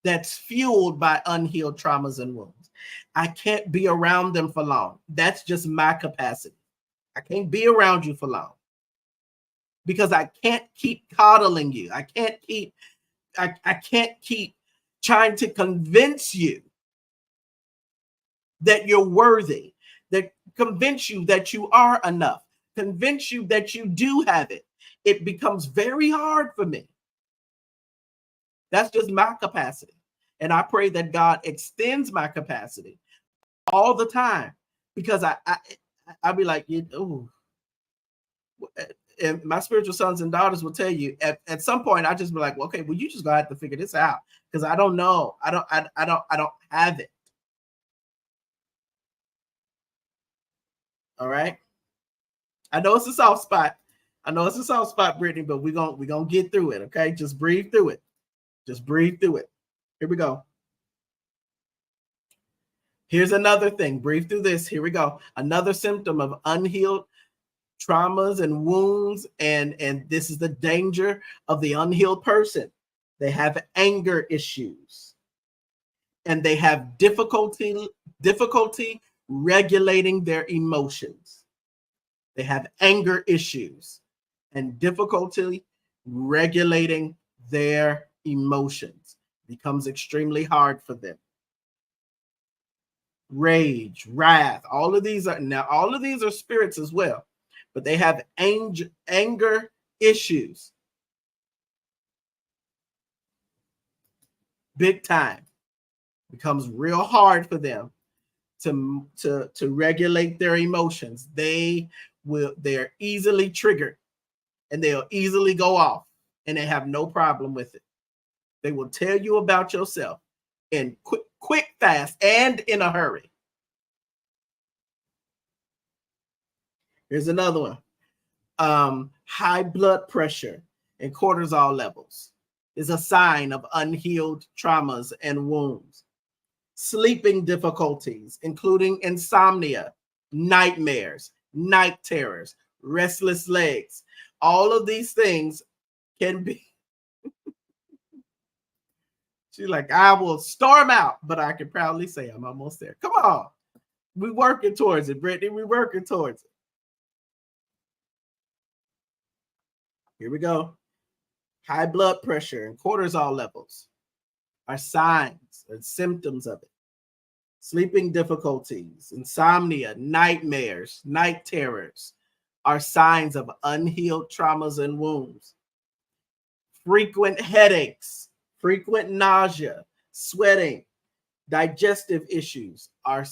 S2: that's fueled by unhealed traumas and wounds. I can't be around them for long. That's just my capacity. I can't be around you for long because I can't keep coddling you. I can't keep trying to convince you that you're worthy, that convince you that you are enough, convince you that you do have it. It becomes very hard for me. That's just my capacity. And I pray that God extends my capacity all the time because I'll be like, oh, and my spiritual sons and daughters will tell you at some point, I just be like, well, okay, well, you just gonna have to figure this out because I don't know. I don't have it. All right. I know it's a soft spot. Brittany, but we're gonna get through it. Okay. Just breathe through it. Just breathe through it. Here we go. Here's another thing. Breathe through this. Here we go. Another symptom of unhealed traumas and wounds, and this is the danger of the unhealed person. They have anger issues, and they have difficulty regulating their emotions. They have anger issues and difficulty regulating their emotions. It becomes extremely hard for them. Rage, wrath, all of these are spirits as well, but they have anger issues. Big time. Becomes real hard for them to regulate their emotions. They're easily triggered and they'll easily go off and they have no problem with it. They will tell you about yourself in quick, fast, and in a hurry. Here's another one. High blood pressure and cortisol levels is a sign of unhealed traumas and wounds. Sleeping difficulties, including insomnia, nightmares, night terrors, restless legs. All of these things can be. She's like, I will storm out, but I can proudly say I'm almost there. Come on. We're working towards it, Brittany. We're working towards it. Here we go. High blood pressure and cortisol levels are signs and symptoms of it. Sleeping difficulties, insomnia, nightmares, night terrors are signs of unhealed traumas and wounds. Frequent headaches, frequent nausea, sweating, digestive issues are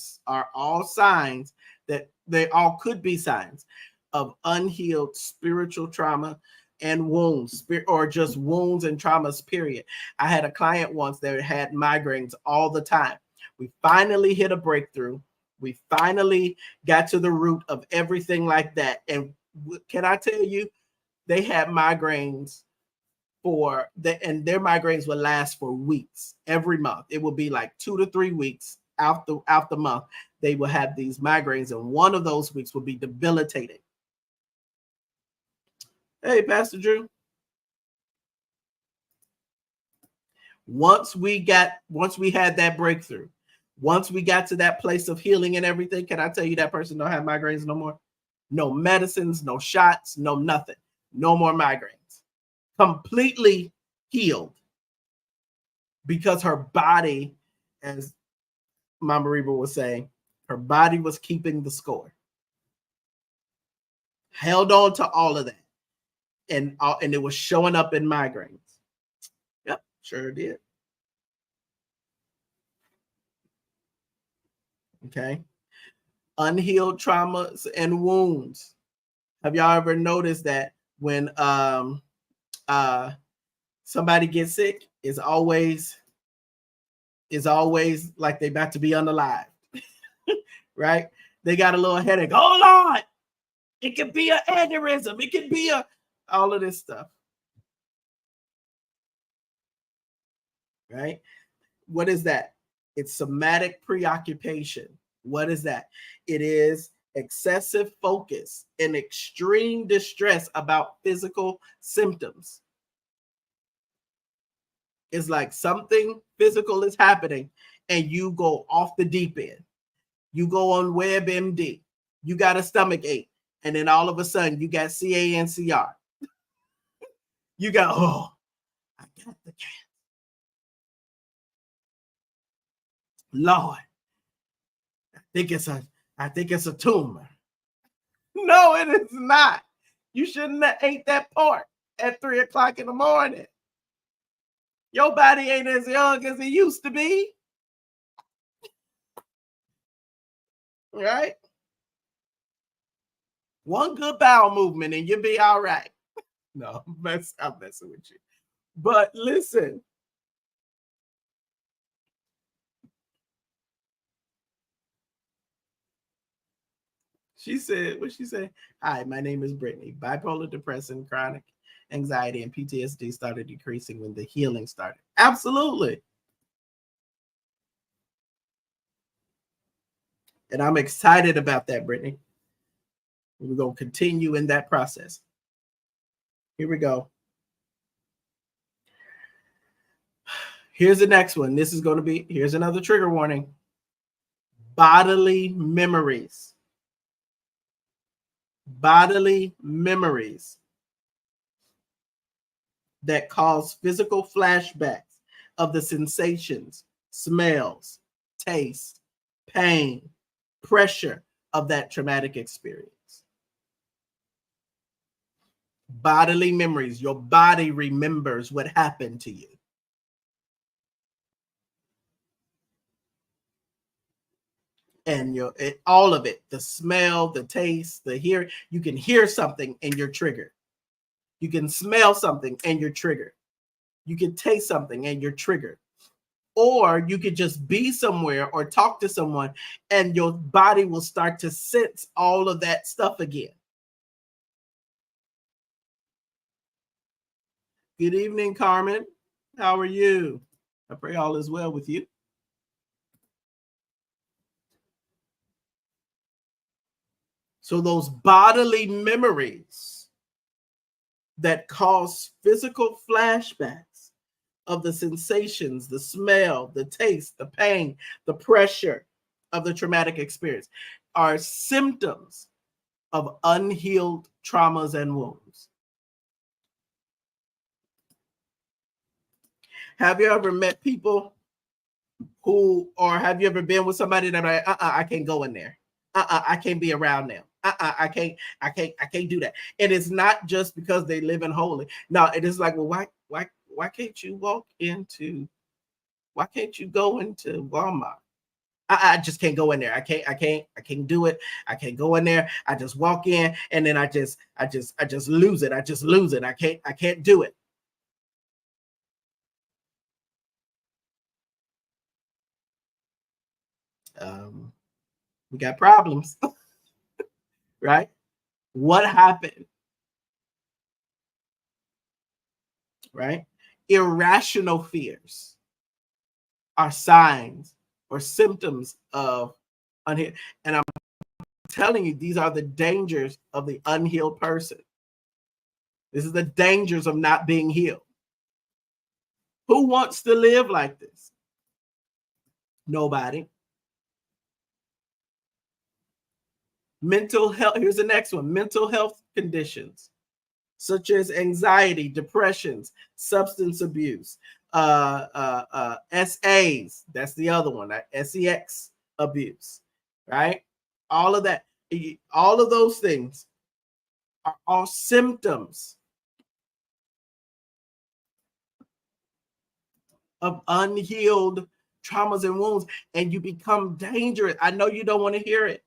S2: all signs that they all could be signs of unhealed spiritual trauma and wounds, or just wounds and traumas, period. I had a client once that had migraines all the time. We finally hit a breakthrough. We finally got to the root of everything like that. And can I tell you, they had migraines and their migraines would last for weeks. Every month it would be like 2 to 3 weeks out the month. They will have these migraines, and one of those weeks will be debilitating. Hey, Pastor Drew. Once we had that breakthrough, once we got to that place of healing and everything, can I tell you that person don't have migraines no more? No medicines, no shots, no nothing. No more migraines. Completely healed, because her body, as Mama Reba was saying, her body was keeping the score. Held on to all of that. And it was showing up in migraines. Yep, sure did. Okay. Unhealed traumas and wounds. Have y'all ever noticed that when somebody gets sick, it's always like they about to be unalive? Right? They got a little headache. Oh Lord, it could be an aneurysm. It could be all of this stuff. Right? What is that? It's somatic preoccupation. What is that? It is excessive focus and extreme distress about physical symptoms. It's like something physical is happening and you go off the deep end. You go on WebMD. You got a stomach ache. And then all of a sudden you got CANCR. You got, I got the cancer. Lord, I think it's a tumor. No, it is not. You shouldn't have ate that pork at 3 o'clock in the morning. Your body ain't as young as it used to be. Right? One good bowel movement and you'll be all right. No, I'm messing with you. But listen. She said, what she said? Hi, my name is Brittany. Bipolar depression, chronic anxiety, and PTSD started decreasing when the healing started. Absolutely. And I'm excited about that, Brittany. We're going to continue in that process. Here we go. Here's the next one. Here's another trigger warning. Bodily memories. Bodily memories that cause physical flashbacks of the sensations, smells, taste, pain, pressure of that traumatic experience. Bodily memories. Your body remembers what happened to you. And all of it, the smell, the taste, the hearing. You can hear something and you're triggered. You can smell something and you're triggered. You can taste something and you're triggered. Or you could just be somewhere or talk to someone and your body will start to sense all of that stuff again. Good evening, Carmen. How are you? I pray all is well with you. So those bodily memories that cause physical flashbacks of the sensations, the smell, the taste, the pain, the pressure of the traumatic experience are symptoms of unhealed traumas and wounds. Have you ever met people who, or have you ever been with somebody that like, I can't go in there. I can't be around them. I can't do that. And it's not just because they live in holy. No, it is like, well, why can't you why can't you go into Walmart? I just can't go in there. I can't do it. I can't go in there. I just walk in and then I just lose it. I just lose it. I can't do it. We got problems, right? What happened? Right? Irrational fears are signs or symptoms of unhealed. And I'm telling you, these are the dangers of the unhealed person. This is the dangers of not being healed. Who wants to live like this? Nobody. Mental health. Here's the next one. Mental health conditions such as anxiety, depressions, substance abuse, SAs. That's the other one. SEX abuse, right? All of that. All of those things are all symptoms of unhealed traumas and wounds, and you become dangerous. I know you don't want to hear it,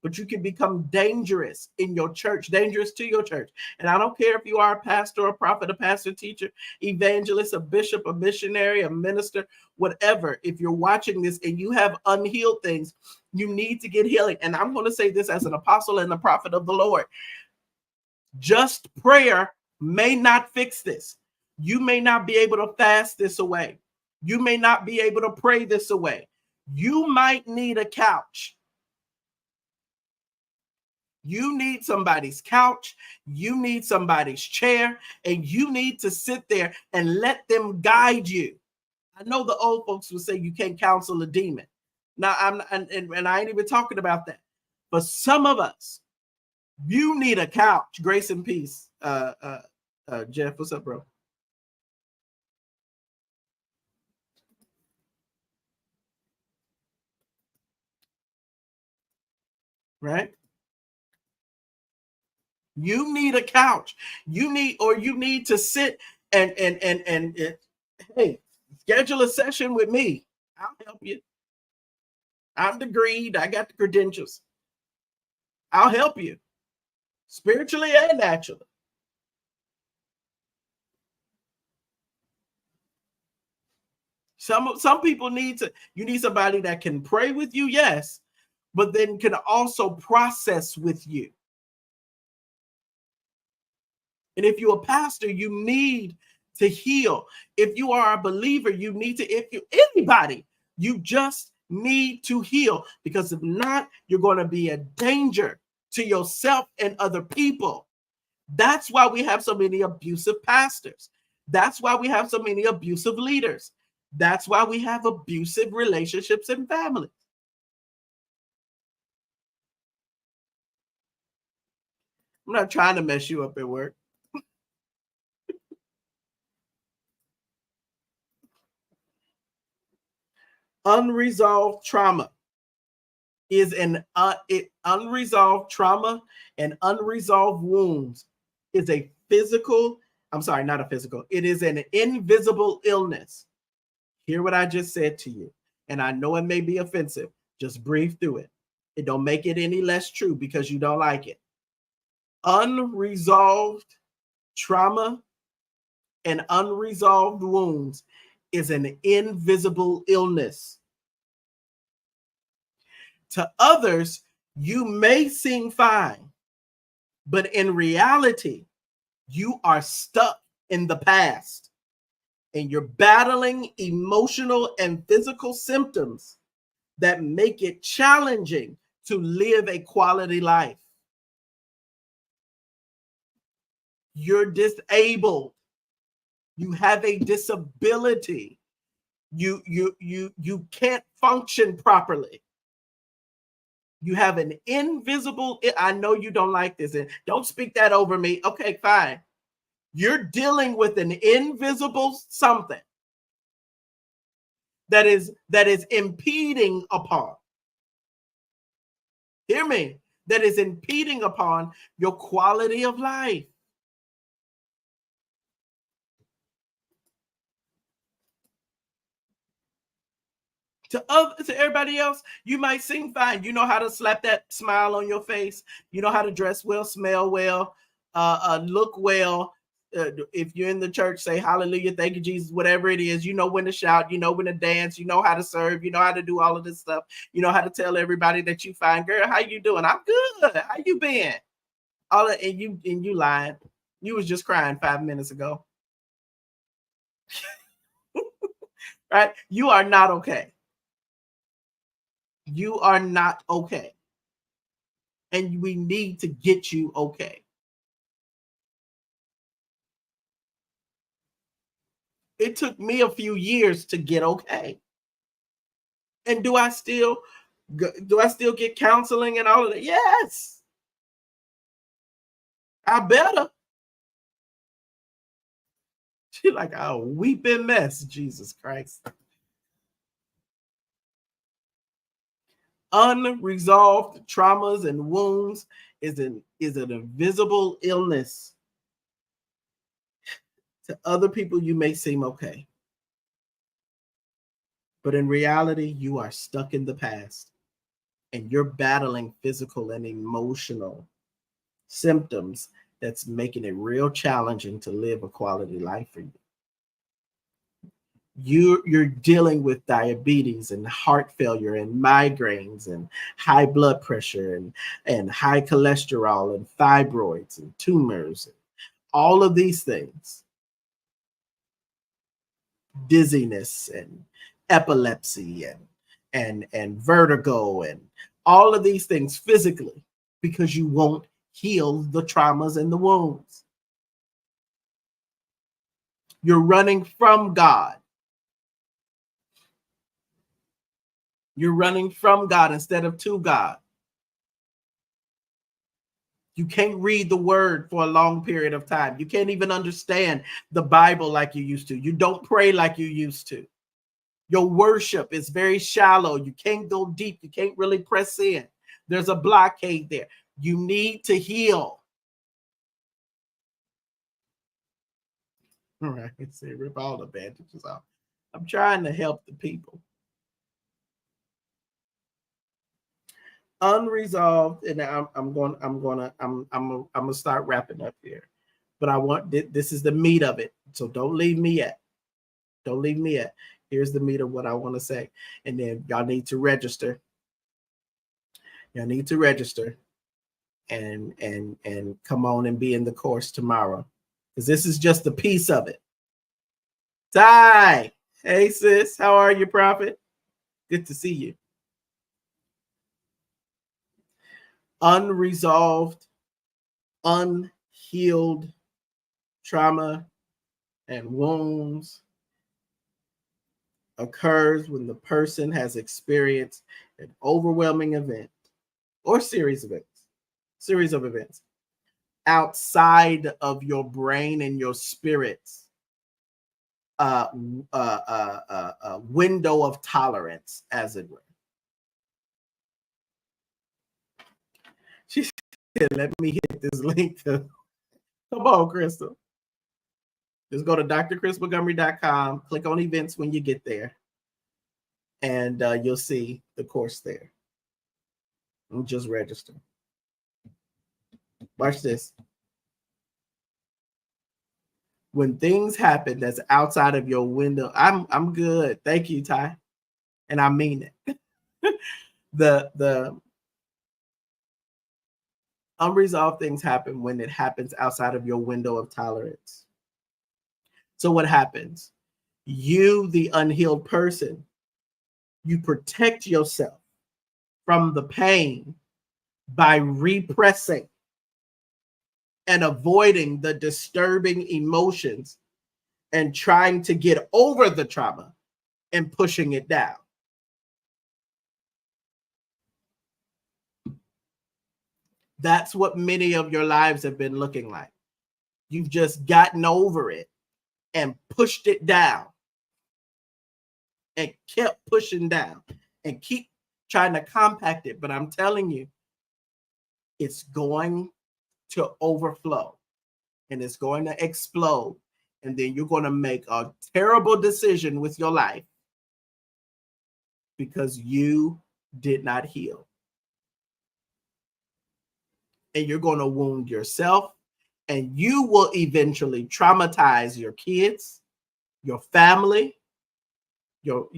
S2: but you can become dangerous in your church, dangerous to your church. And I don't care if you are a pastor, a prophet, a pastor, teacher, evangelist, a bishop, a missionary, a minister, whatever. If you're watching this and you have unhealed things, you need to get healing. And I'm going to say this as an apostle and a prophet of the Lord. Just prayer may not fix this. You may not be able to fast this away. You may not be able to pray this away. You might need a couch. You need somebody's couch. You need somebody's chair, and you need to sit there and let them guide you. I know the old folks will say you can't counsel a demon. Now, and I ain't even talking about that. But some of us, you need a couch. Grace and peace. Jeff, what's up, bro? Right? You need a couch. You need to sit and hey, schedule a session with me. I'll help you. I'm degreed. I got the credentials. I'll help you spiritually and naturally. Some people you need somebody that can pray with you, yes, but then can also process with you. And if you're a pastor, you need to heal. If you are a believer, you need to, if you anybody, you just need to heal, because if not, you're going to be a danger to yourself and other people. That's why we have so many abusive pastors. That's why we have so many abusive leaders. That's why we have abusive relationships and families. I'm not trying to mess you up at work. Unresolved trauma is unresolved trauma and unresolved wounds is a physical, I'm sorry, not a physical, it is an invisible illness. Hear what I just said to you. And I know it may be offensive. Just breathe through it. It don't make it any less true because you don't like it. Unresolved trauma and unresolved wounds is an invisible illness. To others, you may seem fine, but in reality, you are stuck in the past and you're battling emotional and physical symptoms that make it challenging to live a quality life. You're disabled. You have a disability. You can't function properly. You have an invisible, I know you don't like this, and don't speak that over me. Okay, fine. You're dealing with an invisible something that is impeding upon. Hear me. That is impeding upon your quality of life. To everybody else, you might seem fine. You know how to slap that smile on your face. You know how to dress well, smell well, look well. If you're in the church, say hallelujah, thank you, Jesus, whatever it is. You know when to shout, you know when to dance, you know how to serve, you know how to do all of this stuff. You know how to tell everybody that you fine. Girl, how you doing? I'm good. How you been? All of, and you lied. You was just crying 5 minutes ago. Right? You are not okay. You are not okay. And we need to get you okay. It took me a few years to get okay. And do I still get counseling and all of that? Yes. I better. She like a weeping mess, Jesus Christ. Unresolved traumas and wounds is an invisible illness. To other people, you may seem okay. But in reality, you are stuck in the past and you're battling physical and emotional symptoms that's making it real challenging to live a quality life for you. You're dealing with diabetes and heart failure and migraines and high blood pressure and high cholesterol and fibroids and tumors and all of these things, dizziness and epilepsy and vertigo and all of these things physically, because you won't heal the traumas and the wounds. You're running from God. You're running from God instead of to God. You can't read the word for a long period of time. You can't even understand the Bible like you used to. You don't pray like you used to. Your worship is very shallow. You can't go deep. You can't really press in. There's a blockade there. You need to heal. All right, say rip all the bandages off. I'm trying to help the people. Unresolved, and I'm gonna start wrapping up here. But I want this is the meat of it. So don't leave me yet. Don't leave me yet. Here's the meat of what I want to say. And then y'all need to register. Y'all need to register and come on and be in the course tomorrow. Because this is just a piece of it. Ty, hey sis, how are you, Prophet? Good to see you. Unresolved, unhealed trauma and wounds occurs when the person has experienced an overwhelming event or series of events outside of your brain and your spirit's window of tolerance, as it were. She said, let me hit this link. Come on, Crystal. Just go to drchrismontgomery.com, click on events when you get there, and you'll see the course there. And just register. Watch this. When things happen that's outside of your window, I'm good. Thank you, Ty. And I mean it. The unresolved things happen when it happens outside of your window of tolerance. So what happens? You, the unhealed person, you protect yourself from the pain by repressing and avoiding the disturbing emotions and trying to get over the trauma and pushing it down. That's what many of your lives have been looking like. You've just gotten over it and pushed it down and kept pushing down and keep trying to compact it. But I'm telling you, it's going to overflow and it's going to explode. And then you're going to make a terrible decision with your life because you did not heal. And you're going to wound yourself, and you will eventually traumatize your kids, your family, your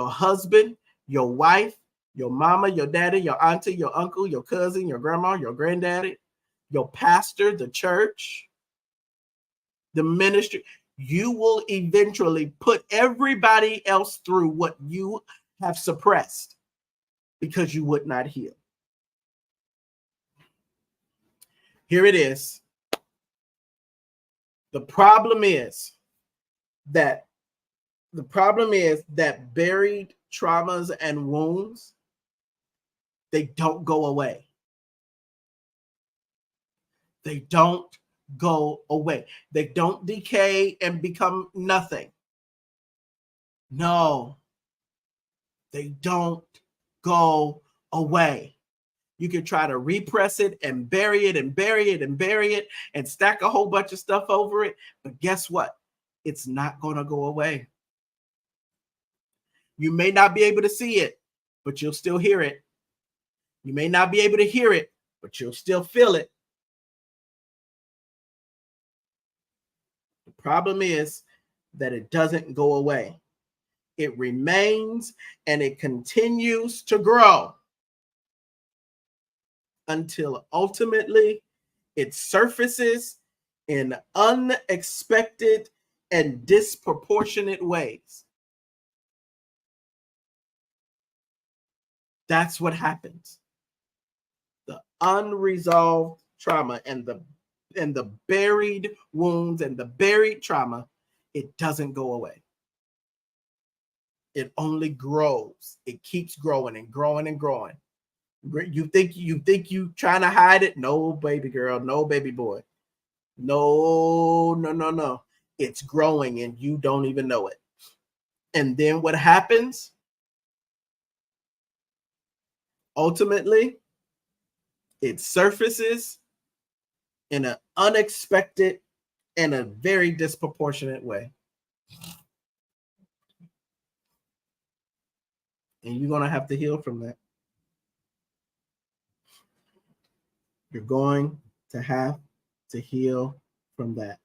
S2: husband, your wife, your mama, your daddy, your auntie, your uncle, your cousin, your grandma, your granddaddy, your pastor, the church, the ministry. You will eventually put everybody else through what you have suppressed because you would not heal. Here it is. The problem is that buried traumas and wounds, they don't go away. They don't go away. They don't decay and become nothing. No, they don't go away. You can try to repress it and bury it and bury it and bury it and stack a whole bunch of stuff over it. But guess what? It's not going to go away. You may not be able to see it, but you'll still hear it. You may not be able to hear it, but you'll still feel it. The problem is that it doesn't go away. It remains and it continues to grow until ultimately it surfaces in unexpected and disproportionate ways. That's what happens. The unresolved trauma and the buried wounds and the buried trauma, it doesn't go away. It only grows. It keeps growing and growing and growing. You think you trying to hide it? No, baby girl, no, baby boy. No, no, no, no. It's growing and you don't even know it. And then what happens? Ultimately, it surfaces in an unexpected and a very disproportionate way. And you're going to have to heal from that. You're going to have to heal from that.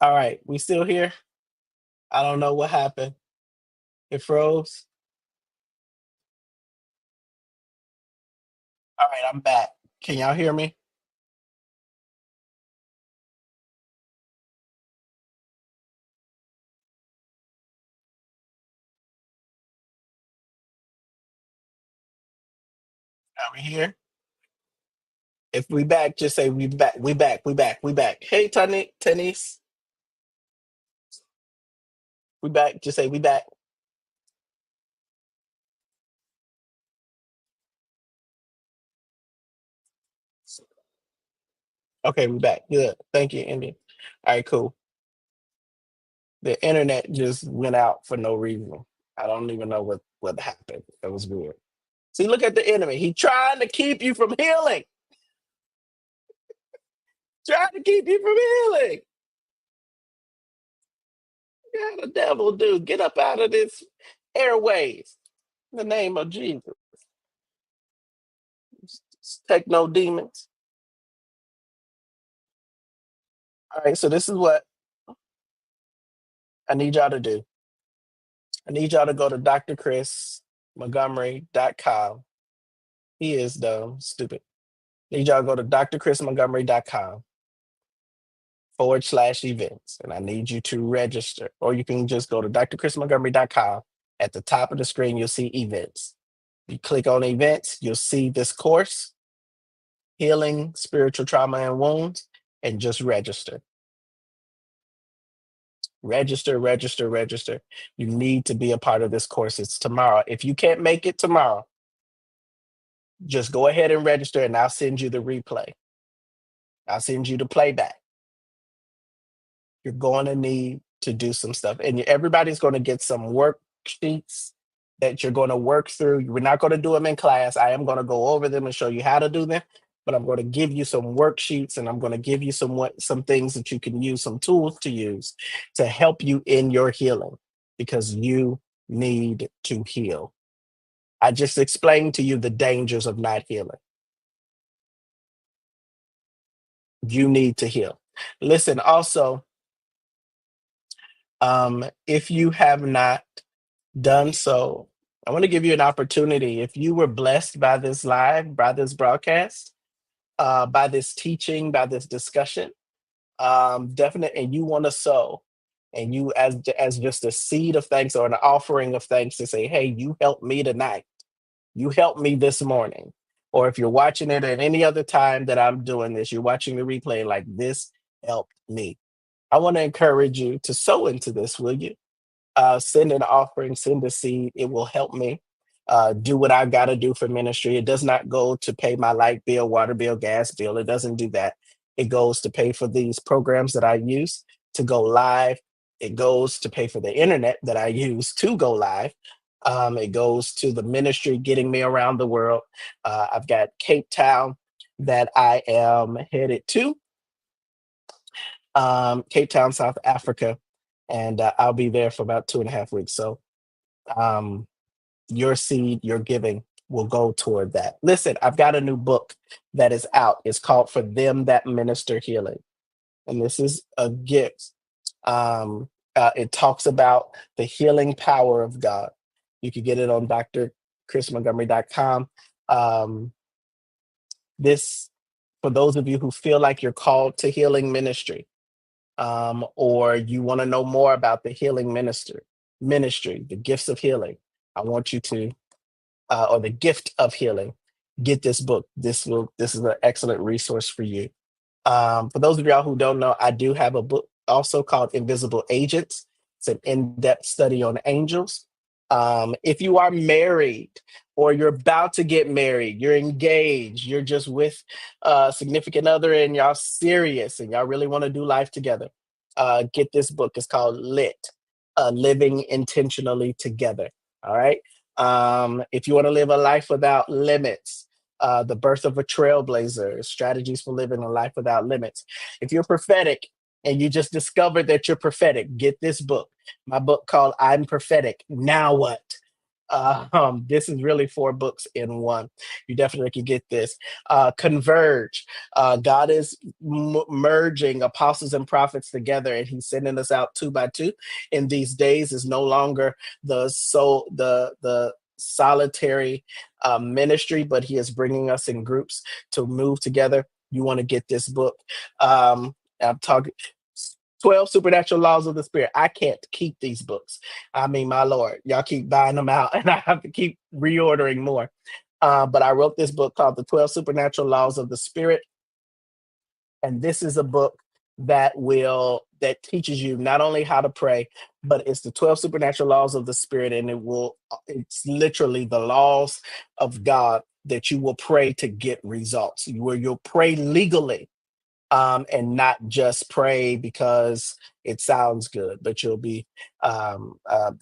S2: All right, we still here? I don't know what happened. It froze. All right, I'm back. Can y'all hear me? Are we here? If we back, just say we back. We back. We back. We back. Hey, Tennis, we back. Just say we back. Okay, we back. Good. Thank you, Indy. All right, cool. The internet just went out for no reason. I don't even know what happened. That was weird. See, look at the enemy. He trying to keep you from healing. Trying to keep you from healing. Yeah, the devil do. Get up out of this airways. In the name of Jesus. Take no demons. All right, so this is what I need y'all to do. I need y'all to go to drchrismontgomery.com. He is dumb, stupid. Need y'all to go to drchrismontgomery.com/events. And I need you to register. Or you can just go to drchrismontgomery.com. At the top of the screen, you'll see events. You click on events, you'll see this course, Healing Spiritual Trauma and Wounds, and just register. Register, register, register. You need to be a part of this course. It's tomorrow. If you can't make it tomorrow, just go ahead and register and I'll send you the replay. I'll send you the playback. You're going to need to do some stuff. And everybody's going to get some worksheets that you're going to work through. We're not going to do them in class. I am going to go over them and show you how to do them. But I'm going to give you some worksheets and I'm going to give you some things that you can use, some tools to use to help you in your healing because you need to heal. I just explained to you the dangers of not healing. You need to heal. Listen, also, if you have not done so, I want to give you an opportunity. If you were blessed by this live, by this broadcast, by this teaching, by this discussion, definitely, and you want to sow, and you as just a seed of thanks or an offering of thanks to say, hey, you helped me tonight. You helped me this morning. Or if you're watching it at any other time that I'm doing this, you're watching the replay like this helped me. I want to encourage you to sow into this, will you? Send an offering, send a seed. It will help me do what I've got to do for ministry. It does not go to pay my light bill, water bill, gas bill. It doesn't do that. It goes to pay for these programs that I use to go live. It goes to pay for the internet that I use to go live. It goes to the ministry getting me around the world. I've got Cape Town that I am headed to, Cape Town, South Africa, and I'll be there for about 2.5 weeks. So um, your seed, your giving will go toward that. Listen, I've got a new book that is out. It's called For Them That Minister Healing. And this is a gift. It talks about the healing power of God. You can get it on drchrismontgomery.com. This, for those of you who feel like you're called to healing ministry, or you want to know more about the healing ministry, the gifts of healing, I want you to, or the gift of healing, get this book. This is an excellent resource for you. For those of y'all who don't know, I do have a book also called Invisible Agents. It's an in-depth study on angels. If you are married or you're about to get married, you're engaged, you're just with a significant other and y'all serious and y'all really want to do life together, get this book. It's called Lit, Living Intentionally Together. All right. If you want to live a life without limits, The Birth of a Trailblazer, Strategies for Living a Life Without Limits. If you're prophetic and you just discovered that you're prophetic, get this book. My book called I'm Prophetic. Now what? This is really 4 books in one. You definitely can get this. Converge. God is merging apostles and prophets together, and He's sending us out 2 by 2. In these days, is no longer the solitary ministry, but He is bringing us in groups to move together. You want to get this book. I'm talking 12 Supernatural Laws of the Spirit. I can't keep these books. I mean, my Lord, y'all keep buying them out, and I have to keep reordering more. But I wrote this book called The 12 Supernatural Laws of the Spirit. And this is a book that teaches you not only how to pray, but it's the 12 supernatural laws of the spirit, and it's literally the laws of God that you will pray to get results, where you'll pray legally, and not just pray because it sounds good, but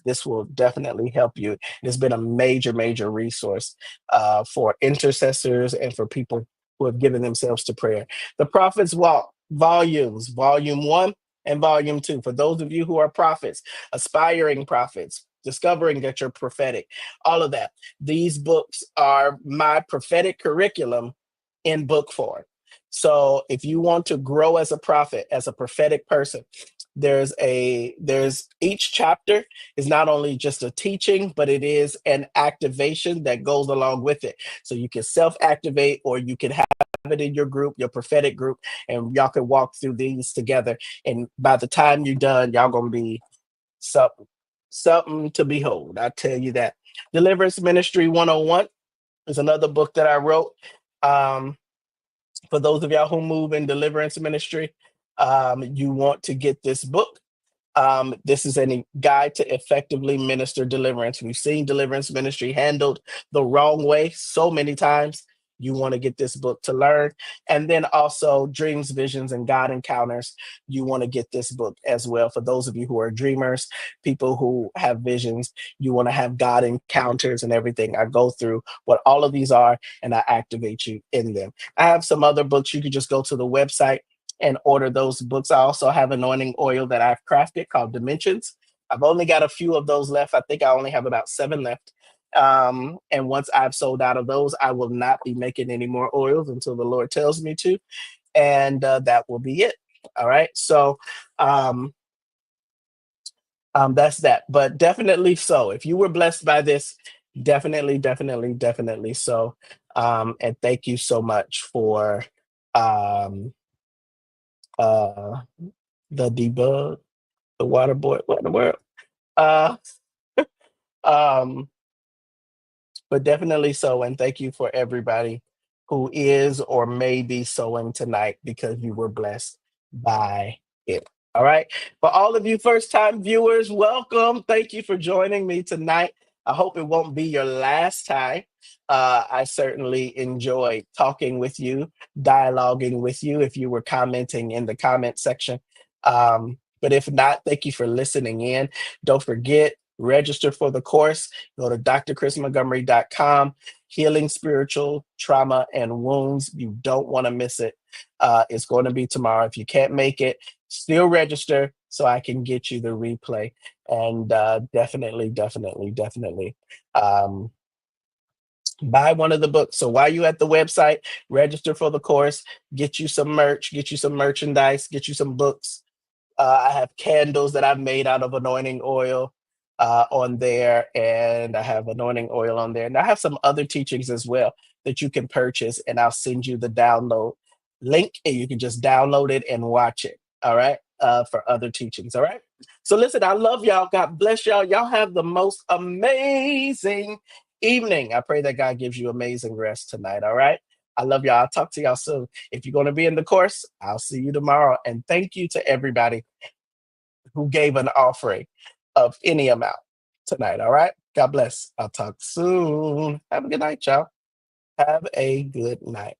S2: this will definitely help you. It's been a major, major resource for intercessors and for people who have given themselves to prayer. The Prophet's Walk, volumes, volume one and volume two. For those of you who are prophets, aspiring prophets, discovering that you're prophetic, all of that. These books are my prophetic curriculum in book form. So if you want to grow as a prophet, as a prophetic person, there's each chapter is not only just a teaching, but it is an activation that goes along with it. So you can self-activate, or you can have it in your group, your prophetic group, and y'all can walk through these together. And by the time you're done, y'all gonna be something, something to behold. I tell you that. Deliverance Ministry 101 is another book that I wrote. Um, for those of y'all who move in deliverance ministry, you want to get this book. This is a guide to effectively minister deliverance. We've seen deliverance ministry handled the wrong way so many times. You want to get this book to learn. And then also Dreams, Visions, and God Encounters. You want to get this book as well. For those of you who are dreamers, people who have visions, you want to have God encounters and everything. I go through what all of these are, and I activate you in them. I have some other books. You could just go to the website and order those books. I also have anointing oil that I've crafted called Dimensions. I've only got a few of those left. I think I only have about 7 left. And once I've sold out of those, I will not be making any more oils until the Lord tells me to. And that will be it. All right. So that's that. But definitely so. If you were blessed by this, definitely, definitely, definitely so. And thank you so much for um, uh, the debug, the water boy. What in the world? Uh, um, but definitely so. And thank you for everybody who is or may be sowing tonight, because you were blessed by it. All right. For all of you first time viewers, welcome. Thank you for joining me tonight. I hope it won't be your last time. I certainly enjoyed talking with you, dialoguing with you if you were commenting in the comment section. But if not, thank you for listening in. Don't forget, register for the course. Go to drchrismontgomery.com. Healing Spiritual Trauma and Wounds. You don't want to miss it. It's going to be tomorrow. If you can't make it, still register so I can get you the replay. And definitely, definitely, definitely buy one of the books. So while you at the website, register for the course, get you some merch, get you some merchandise, get you some books. I have candles that I've made out of anointing oil on there, and I have anointing oil on there. And I have some other teachings as well that you can purchase, and I'll send you the download link, and you can just download it and watch it. All right. For other teachings. All right. So listen, I love y'all. God bless y'all. Y'all have the most amazing evening. I pray that God gives you amazing rest tonight. All right. I love y'all. I'll talk to y'all soon. If you're going to be in the course, I'll see you tomorrow. And thank you to everybody who gave an offering of any amount tonight. All right. God bless. I'll talk soon. Have a good night, y'all. Have a good night.